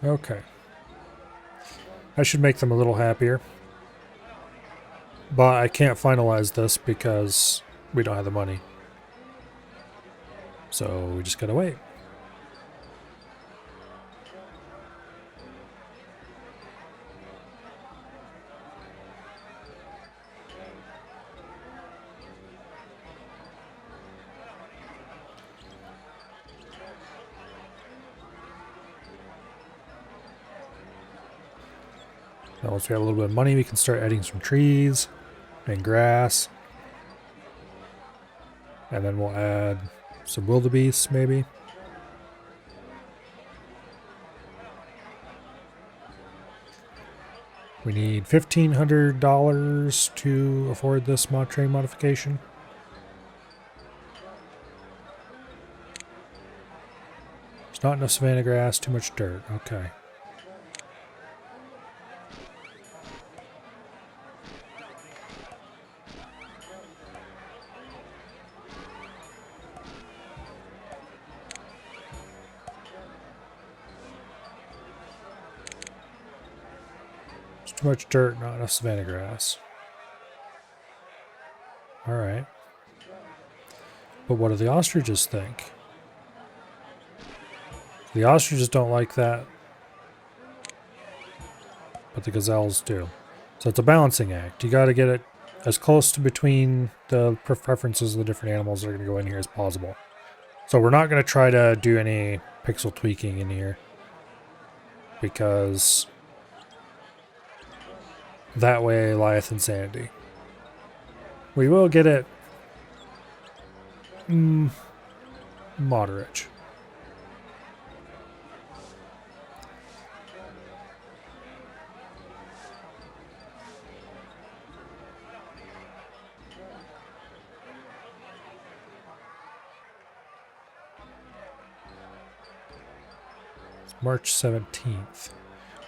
Okay. I should make them a little happier. But I can't finalize this because we don't have the money. So we just gotta wait. Now once we have a little bit of money, we can start adding some trees and grass. And then we'll add some wildebeest, maybe. We need $1,500 to afford this mod train modification. There's not enough savanna grass, too much dirt. Okay. Too much dirt, not enough savanna grass. Alright. But what do the ostriches think? The ostriches don't like that. But the gazelles do. So it's a balancing act. You gotta get it as close to between the preferences of the different animals that are gonna go in here as possible. So we're not gonna try to do any pixel tweaking in here. Because that way lieth insanity. We will get it moderate. It's March 17th.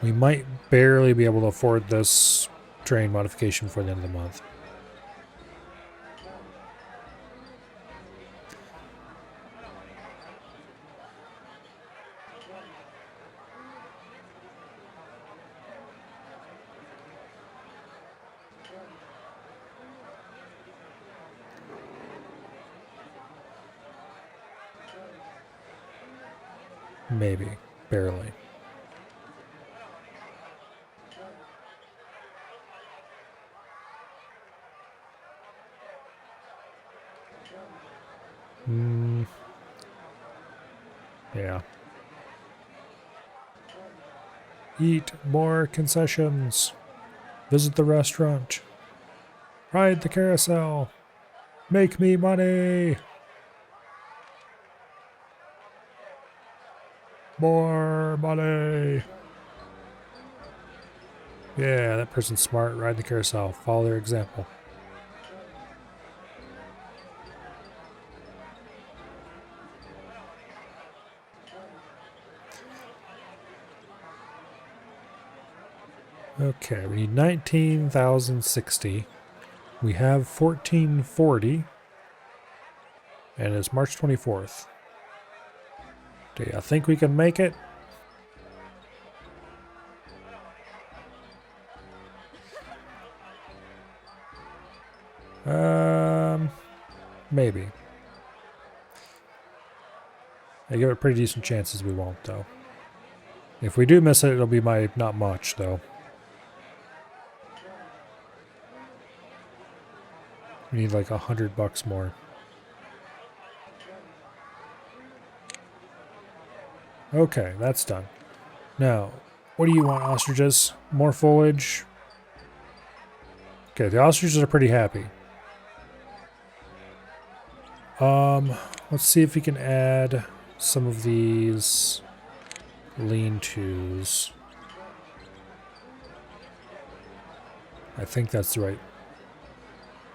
We might barely be able to afford this train modification for the end of the month. Maybe. Barely. Yeah. Eat more concessions. Visit the restaurant. Ride the carousel. Make me money. More money. Yeah, that person's smart. Ride the carousel. Follow their example. Okay, we need 19,060. We have 1440. And it's March 24th. Do you think we can make it? Maybe. I give it pretty decent chances we won't, though. If we do miss it, it'll be my not much, though. We need like $100 more. Okay, that's done. Now, what do you want, ostriches? More foliage? Okay, the ostriches are pretty happy. Let's see if we can add some of these lean-tos. I think that's the right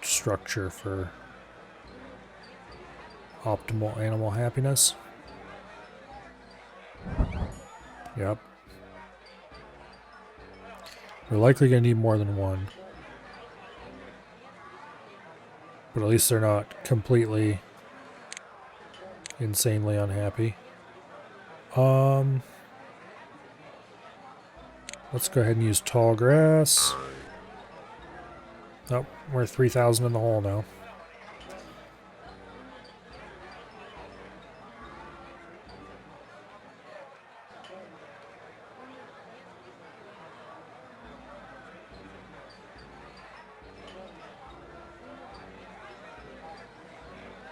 structure for optimal animal happiness. Yep. We're likely going to need more than one. But at least they're not completely insanely unhappy. Let's go ahead and use tall grass. Oh, we're 3,000 in the hole now.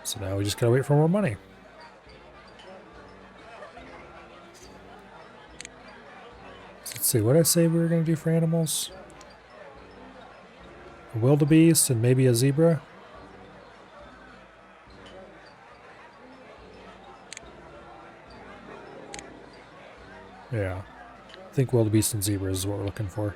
So now we just gotta wait for more money. So let's see, what did I say we were gonna do for animals? A wildebeest and maybe a zebra? Yeah. I think wildebeest and zebra is what we're looking for.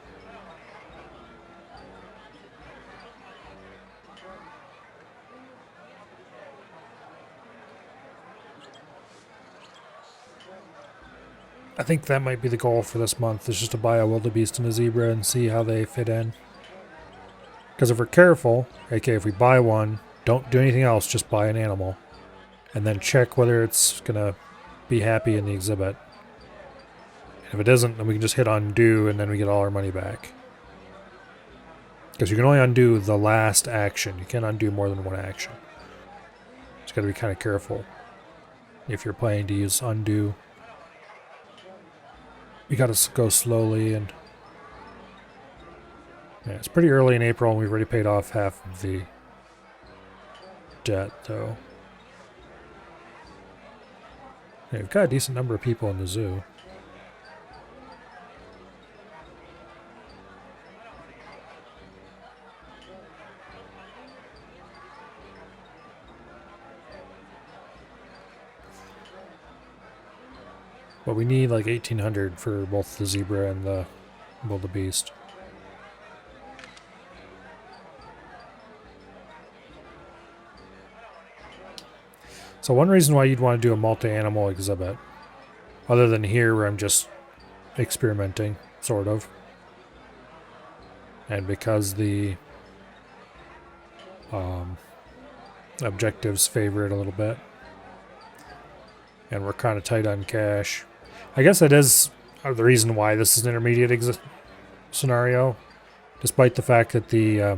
I think that might be the goal for this month, is just to buy a wildebeest and a zebra and see how they fit in. Because if we're careful, okay, if we buy one, don't do anything else, just buy an animal. And then check whether it's going to be happy in the exhibit. If it isn't, then we can just hit undo and then we get all our money back. Because you can only undo the last action. You can't undo more than one action. Just got to be kind of careful if you're planning to use undo. We got to go slowly, and yeah, it's pretty early in April and we've already paid off half of the debt, though. Yeah, we've got a decent number of people in the zoo. But we need like 1,800 for both the zebra and the wildebeest. So one reason why you'd want to do a multi-animal exhibit, other than here where I'm just experimenting, sort of, and because the objectives favor it a little bit, and we're kind of tight on cash. I guess that is the reason why this is an intermediate scenario, despite the fact that the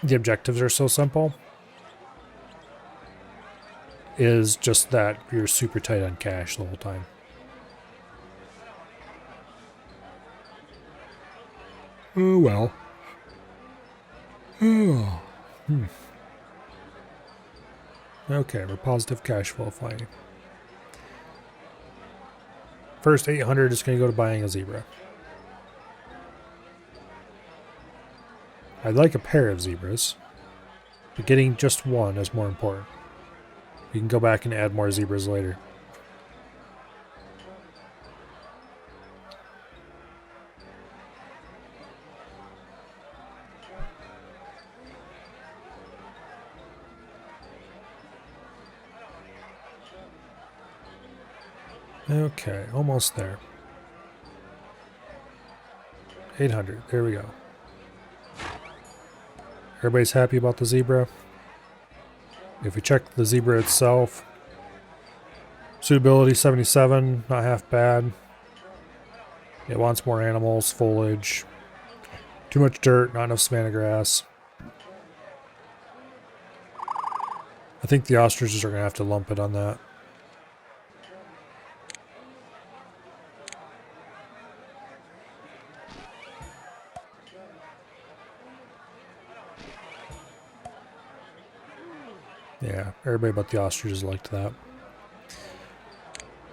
objectives are so simple, is just that you're super tight on cash the whole time. Oh well. Oh. Okay, we're positive cash flow flying. First 800 is going to go to buying a zebra. I'd like a pair of zebras, but getting just one is more important. We can go back and add more zebras later. Okay, almost there. 800. There we go. Everybody's happy about the zebra. If we check the zebra itself, suitability 77, not half bad. It wants more animals, foliage. Too much dirt, not enough savanna grass. I think the ostriches are going to have to lump it on that. Yeah, everybody but the ostriches liked that.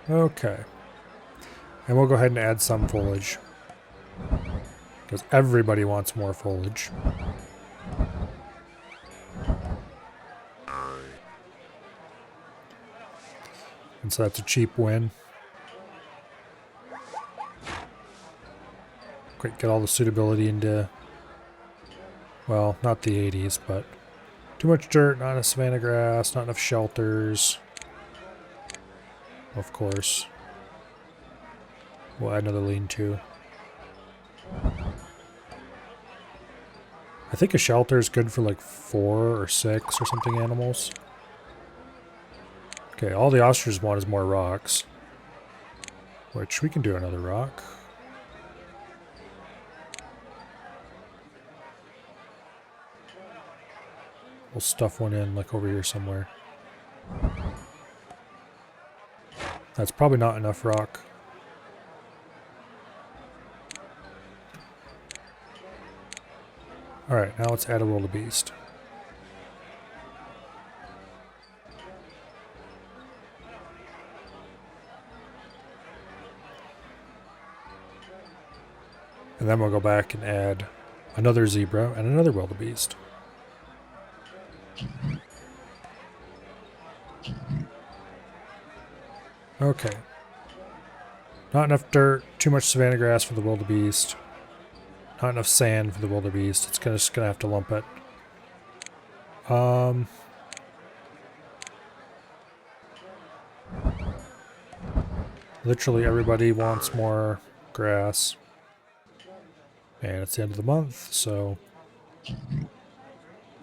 Okay. And we'll go ahead and add some foliage. Because everybody wants more foliage. And so that's a cheap win. Quick, get all the suitability into, well, not the 80s, but too much dirt, not enough savanna grass, not enough shelters. Of course. We'll add another lean-to. I think a shelter is good for like 4 or 6 or something animals. Okay, all the ostriches want is more rocks. Which we can do another rock. We'll stuff one in like over here somewhere. That's probably not enough rock. Alright, now let's add a wildebeest. And then we'll go back and add another zebra and another wildebeest. Okay. Not enough dirt, too much savanna grass for the wildebeest. Not enough sand for the wildebeest. It's just gonna have to lump it. Literally everybody wants more grass. And it's the end of the month, so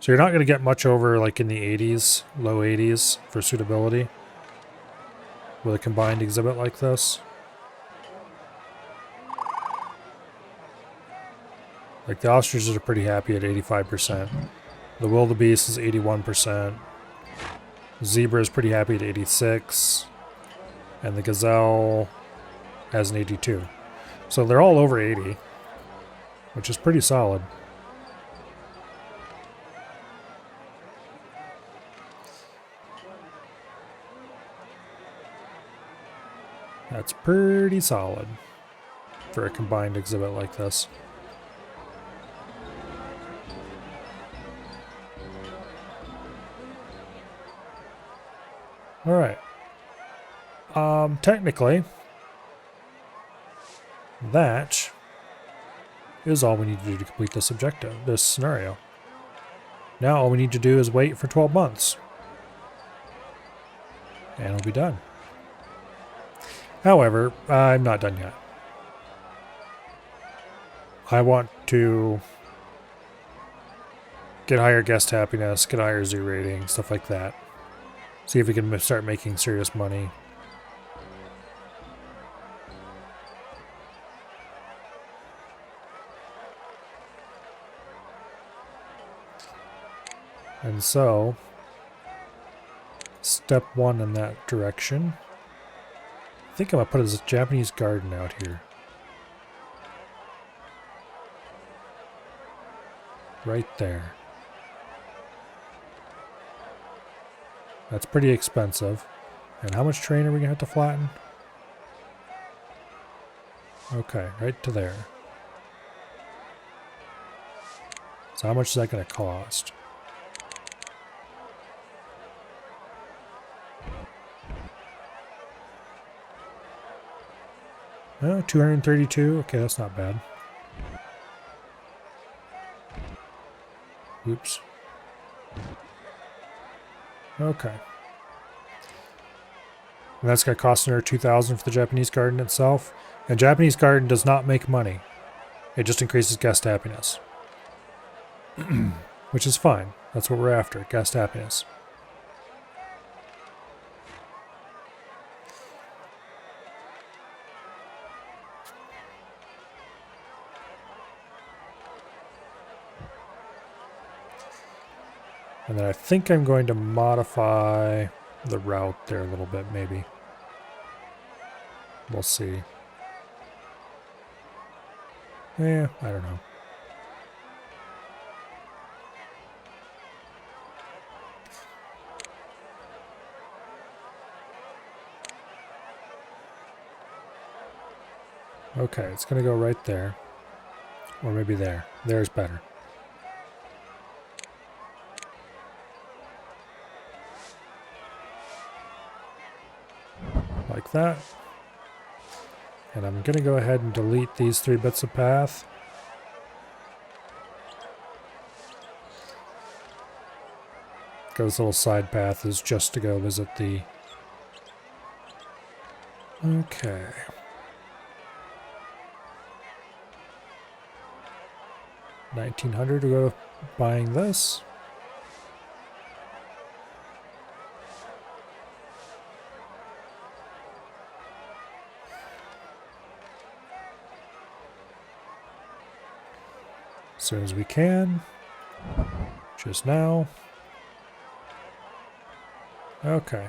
you're not going to get much over like in the 80s, low 80s for suitability with a combined exhibit like this. Like the ostriches are pretty happy at 85%. The wildebeest is 81%. Zebra is pretty happy at 86%. And the gazelle has an 82%. So they're all over 80%, which is pretty solid. That's pretty solid for a combined exhibit like this. Alright. Technically, that is all we need to do to complete this objective, this scenario. Now all we need to do is wait for 12 months. And it'll be done. However, I'm not done yet. I want to get higher guest happiness, get higher zoo rating, stuff like that. See if we can start making serious money. And so, step 1 in that direction. I think I'm going to put a Japanese garden out here. Right there. That's pretty expensive. And how much terrain are we going to have to flatten? Okay, right to there. So how much is that going to cost? Oh, 232. Okay, that's not bad. Oops. Okay. And that's going to cost another 2,000 for the Japanese garden itself. And Japanese garden does not make money. It just increases guest happiness. Which is fine. That's what we're after, guest happiness. And then I think I'm going to modify the route there a little bit, maybe. We'll see. Yeah, I don't know. Okay, it's going to go right there. Or maybe there. There's better. Like that. And I'm going to go ahead and delete these 3 bits of path. This little side path is just to go visit the... Okay. $1,900 to go buying this. As soon as we can. Just now. Okay.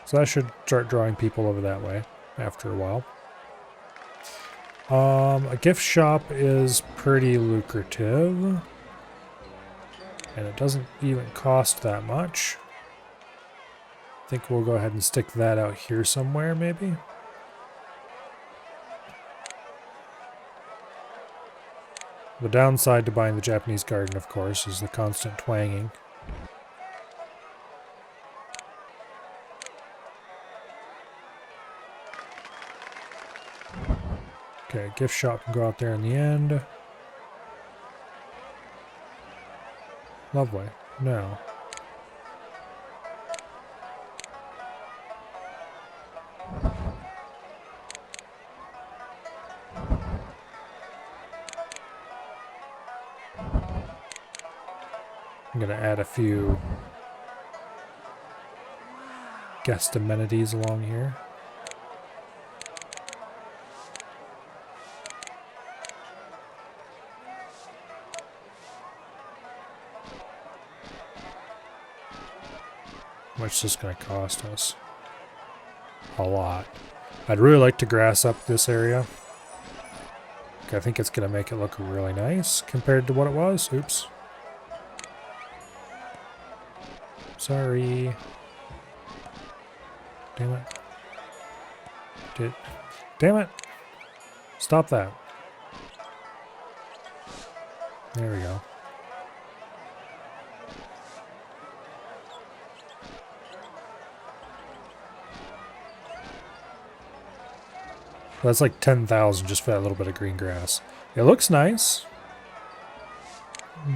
So that should start drawing people over that way after a while. A gift shop is pretty lucrative. And it doesn't even cost that much. I think we'll go ahead and stick that out here somewhere, maybe. The downside to buying the Japanese garden, of course, is the constant twanging. Okay, gift shop can go out there in the end. Lovely. Now. I'm going to add a few guest amenities along here. How much is this going to cost us? A lot. I'd really like to grass up this area. I think it's going to make it look really nice compared to what it was. Oops. Sorry. Damn it. Damn it. Stop that. There we go. That's like 10,000 just for that little bit of green grass. It looks nice,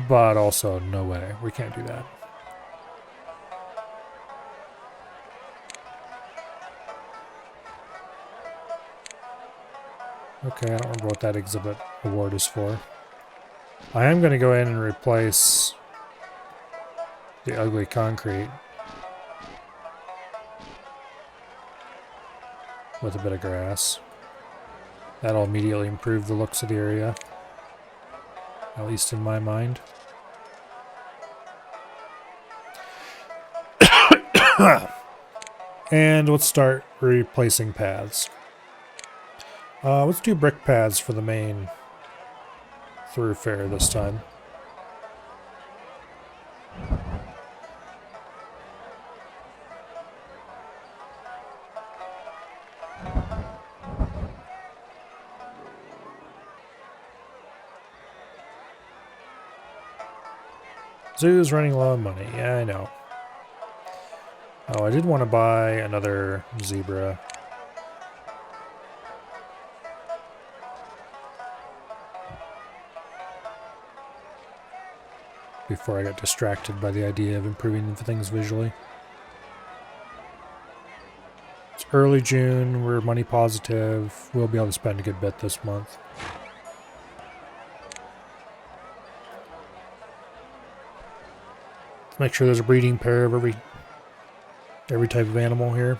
but also no way. We can't do that. Okay, I don't remember what that exhibit award is for. I am going to go in and replace the ugly concrete with a bit of grass. That'll immediately improve the looks of the area, at least in my mind. And let's start replacing paths. Let's do brick paths for the main thoroughfare this time. Zoo's running low on money. Yeah, I know. Oh, I did want to buy another zebra. Before I got distracted by the idea of improving things visually. It's early June, we're money positive. We'll be able to spend a good bit this month. Make sure there's a breeding pair of every type of animal here.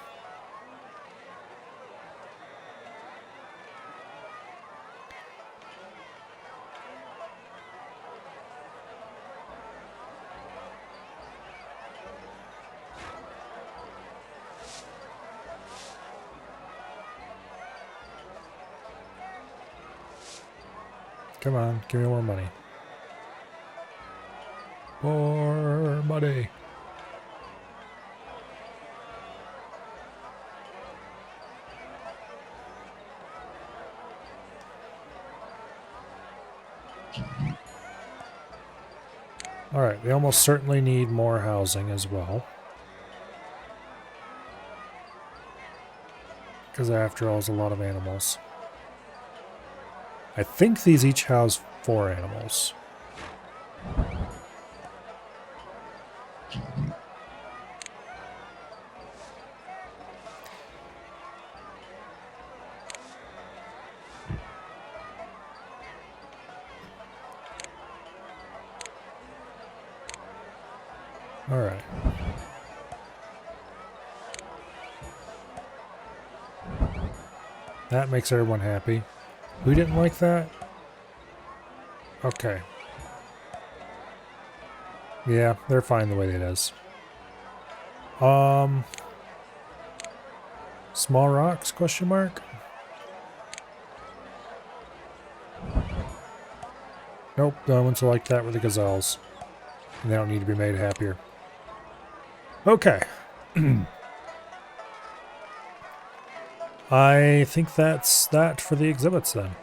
Come on, give me more money. More money. Alright, we almost certainly need more housing as well. Because after all, it's a lot of animals. I think these each house 4 animals. Alright. That makes everyone happy. Who didn't like that? Okay. Yeah, they're fine the way it is. Small rocks, question mark? Nope, the only ones who like that were the gazelles. And they don't need to be made happier. Okay. I think that's that for the exhibits then.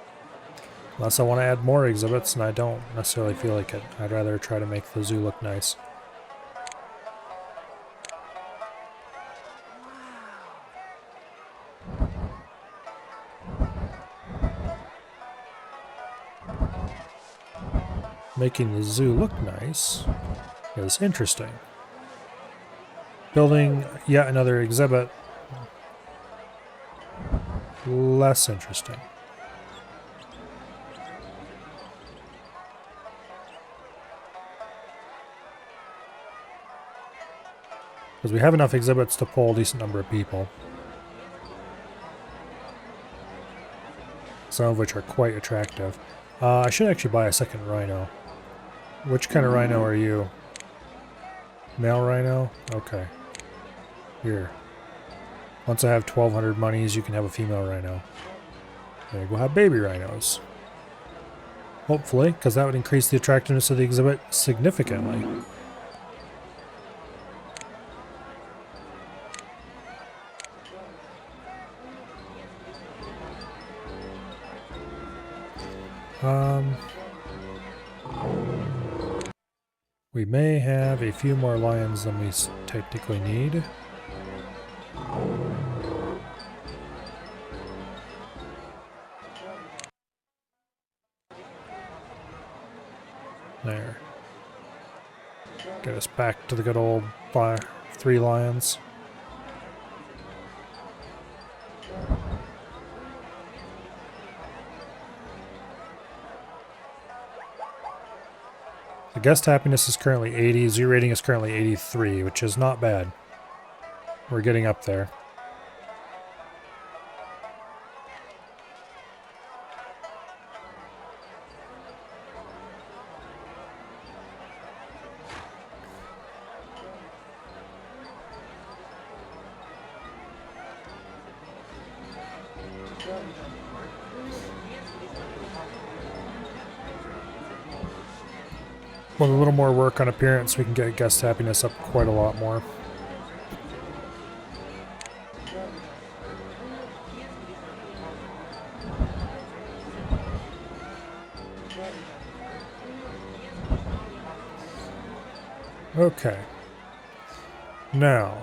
Unless I want to add more exhibits, and I don't necessarily feel like it. I'd rather try to make the zoo look nice. Making the zoo look nice is interesting. Building yet another exhibit, less interesting. Because we have enough exhibits to pull a decent number of people. Some of which are quite attractive. I should actually buy a second rhino. Which kind of rhino are you? Male rhino? Okay. Here. Once I have 1,200 monies, you can have a female rhino. There, we'll have baby rhinos. Hopefully, because that would increase the attractiveness of the exhibit significantly. We may have a few more lions than we technically need. There. Get us back to the good old 3 lions. The guest happiness is currently 80, zoo rating is currently 83, which is not bad. We're getting up there. With a little more work on appearance, we can get guest happiness up quite a lot more. Okay. Now,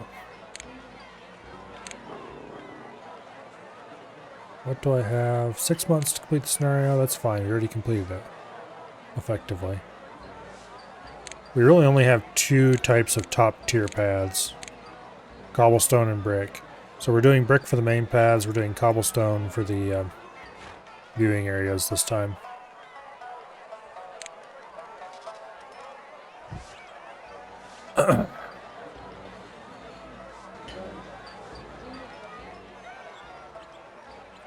what do I have? 6 months to complete the scenario? That's fine. We already completed it. Effectively. We really only have 2 types of top tier paths. Cobblestone and brick. So we're doing brick for the main paths, we're doing cobblestone for the viewing areas this time.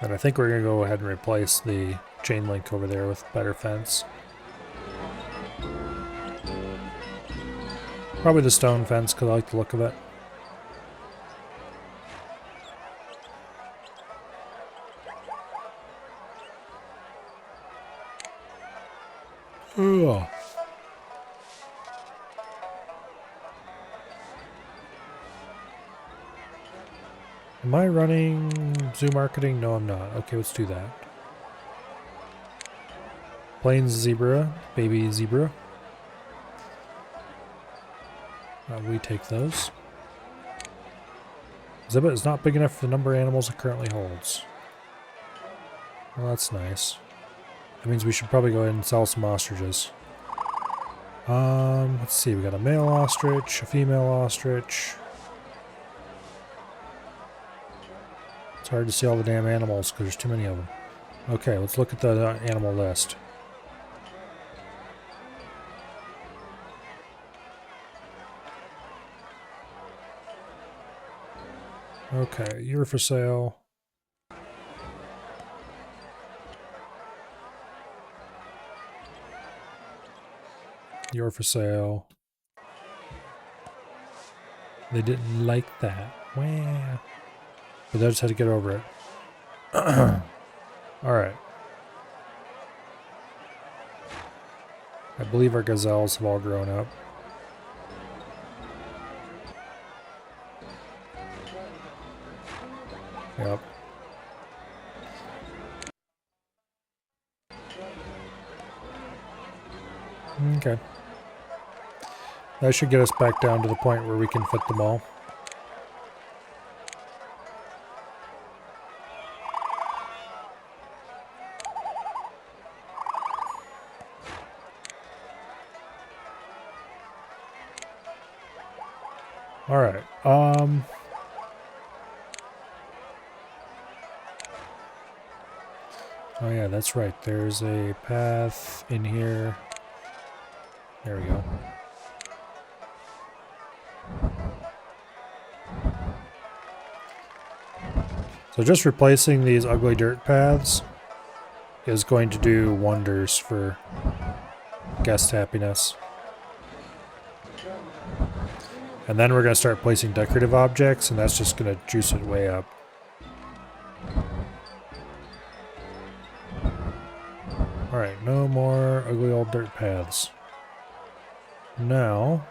And I think we're going to go ahead and replace the chain link over there with better fence. Probably the stone fence because I like the look of it. Ugh. Am I running zoo marketing? No, I'm not. Okay, let's do that. Plains zebra, baby zebra. We take those. Exhibit is not big enough for the number of animals it currently holds. Well, that's nice. That means we should probably go ahead and sell some ostriches. Let's see. We got a male ostrich, a female ostrich. It's hard to see all the damn animals because there's too many of them. Okay, let's look at the animal list. Okay, you're for sale. You're for sale. They didn't like that. Wah. But they just had to get over it. Alright. I believe our gazelles have all grown up. Yep. Okay. That should get us back down to the point where we can fit them all. Alright, oh yeah, that's right. There's a path in here. There we go. So just replacing these ugly dirt paths is going to do wonders for guest happiness. And then we're going to start placing decorative objects, and that's just going to juice it way up. Alright, no more ugly old dirt paths. Now,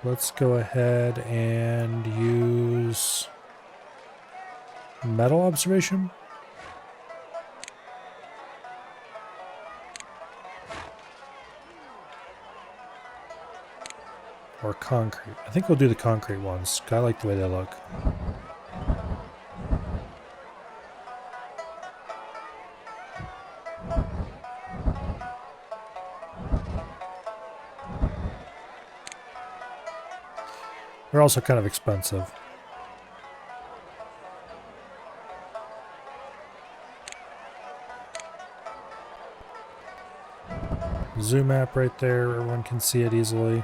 let's go ahead and use metal observation. Or concrete. I think we'll do the concrete ones. I like the way they look. They're also kind of expensive. Zoom map right there, everyone can see it easily.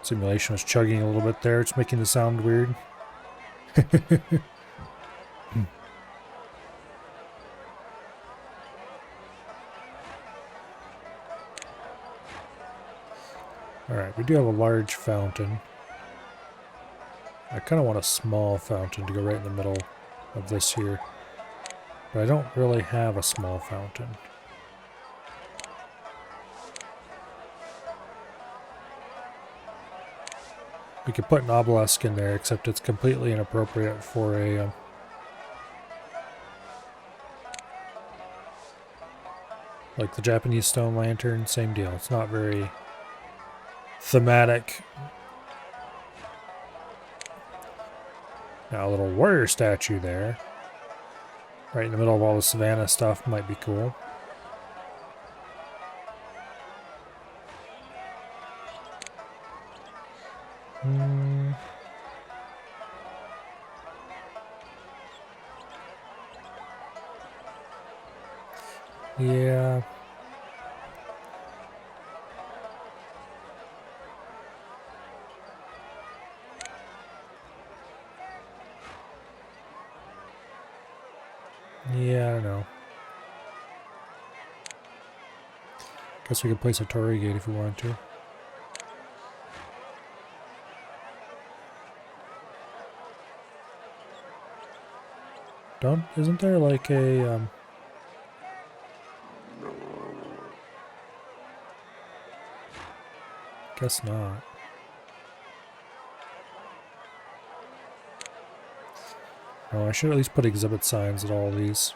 Simulation was chugging a little bit there, it's making the sound weird. Alright, we do have a large fountain. I kind of want a small fountain to go right in the middle of this here. But I don't really have a small fountain. We could put an obelisk in there, except it's completely inappropriate for a... like the Japanese stone lantern, same deal. It's not very thematic. Now a little warrior statue there. Right in the middle of all the savannah stuff might be cool. Yeah. Yeah, I don't know. Guess we could place a Torii gate if we wanted to. Isn't there like a, guess not. Oh, I should at least put exhibit signs at all these.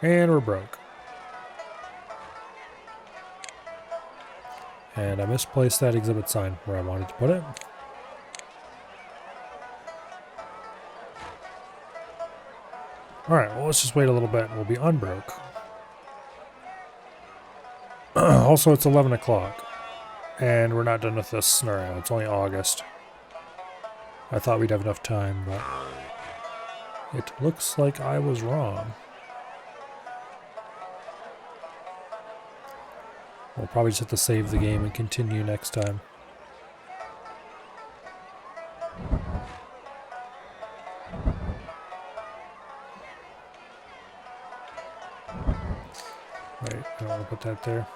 And we're broke. And I misplaced that exhibit sign where I wanted to put it. Alright, well, let's just wait a little bit and we'll be unbroke. Also, it's 11 o'clock. And we're not done with this scenario. It's only August. I thought we'd have enough time, but it looks like I was wrong. We'll probably just have to save the game and continue next time. Wait, I don't want to put that there.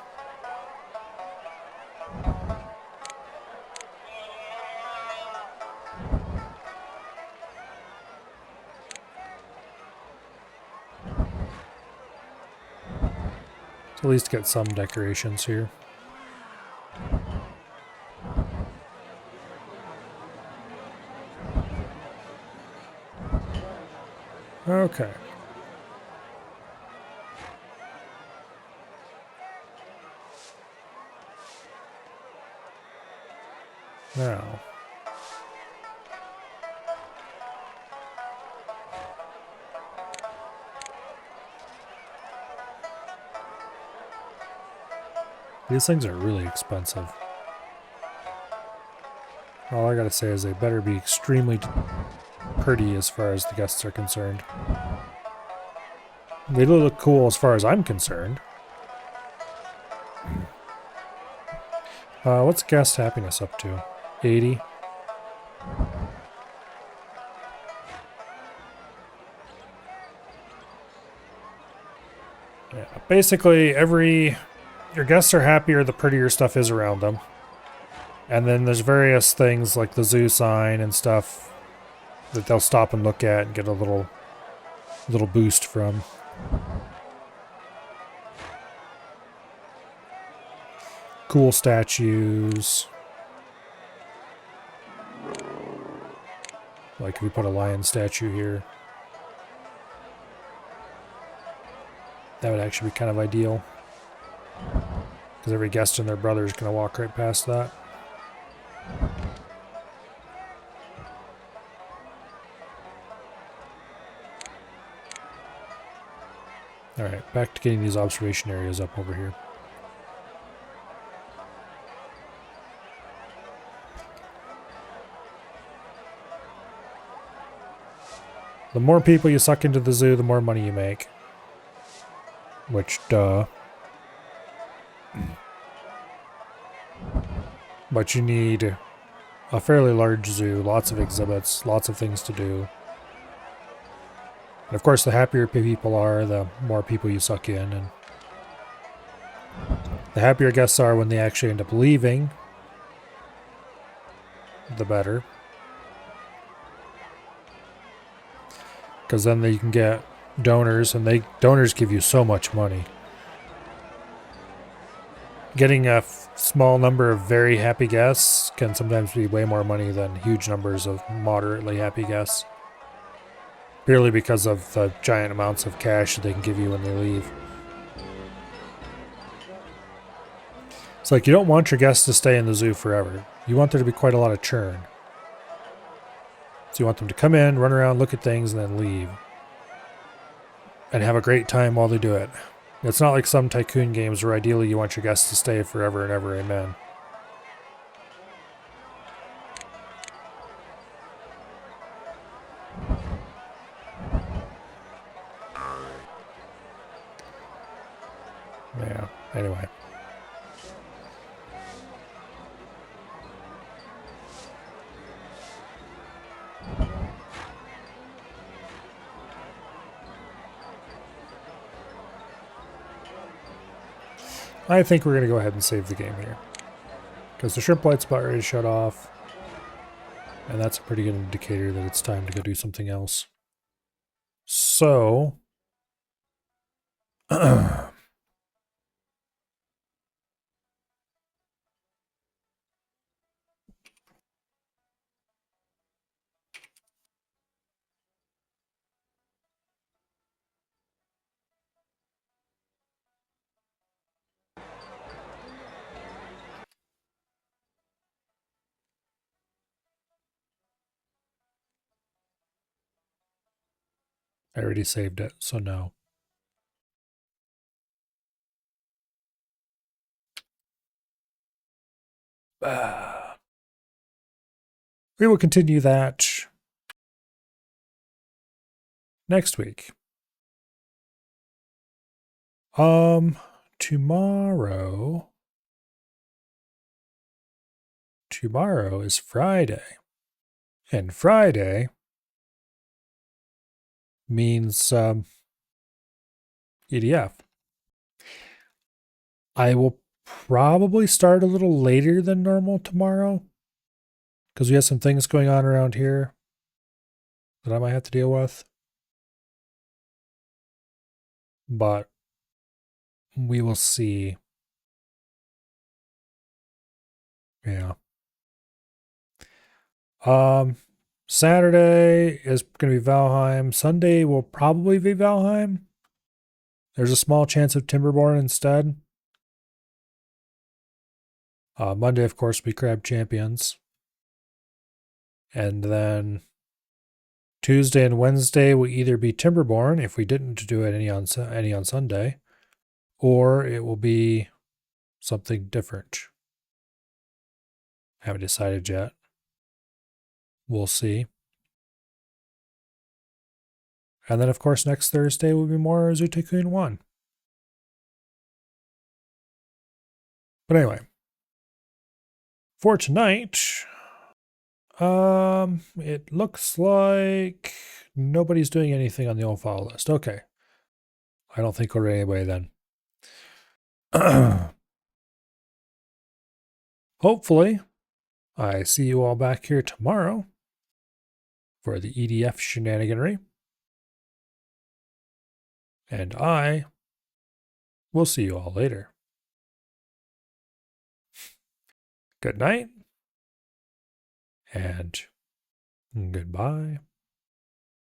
At least get some decorations here. Okay. Now. These things are really expensive. All I gotta say is they better be extremely pretty as far as the guests are concerned. They look cool as far as I'm concerned. What's guest happiness up to? 80? Yeah, basically your guests are happier the prettier stuff is around them. And then there's various things like the zoo sign and stuff that they'll stop and look at and get a little boost from. Cool statues. Like if we put a lion statue here. That would actually be kind of ideal. Because every guest and their brother is going to walk right past that. Alright, back to getting these observation areas up over here. The more people you suck into the zoo, the more money you make. Which, duh. But you need a fairly large zoo, lots of exhibits, lots of things to do. And of course, the happier people are, the more people you suck in, and the happier guests are when they actually end up leaving, the better. Because then you can get donors, and donors give you so much money. Getting a small number of very happy guests can sometimes be way more money than huge numbers of moderately happy guests. Purely because of the giant amounts of cash that they can give you when they leave. It's like you don't want your guests to stay in the zoo forever. You want there to be quite a lot of churn. So you want them to come in, run around, look at things, and then leave. and have a great time while they do it. It's not like some Tycoon games where ideally you want your guests to stay forever and ever, amen. Yeah, anyway. I think we're going to go ahead and save the game here. Because the shrimp light's about ready to shut off. And that's a pretty good indicator that it's time to go do something else. So... I already saved it, so no. We will continue that next week. Tomorrow is Friday. And Friday means EDF. I will probably start a little later than normal tomorrow because we have some things going on around here that I might have to deal with. But we will see. Yeah. Saturday is going to be Valheim. Sunday will probably be Valheim. There's a small chance of Timberborn instead. Monday, of course, will be Crab Champions. And then Tuesday and Wednesday will either be Timberborn, if we didn't do it any on Sunday, or it will be something different. Haven't decided yet. We'll see. And then, of course, next Thursday will be more Zoo Tycoon 1. But anyway, for tonight, it looks like nobody's doing anything on the old file list. Okay. I don't think we're anyway then. Hopefully, I see you all back here tomorrow for the EDF shenaniganry. And I will see you all later. Good night and goodbye.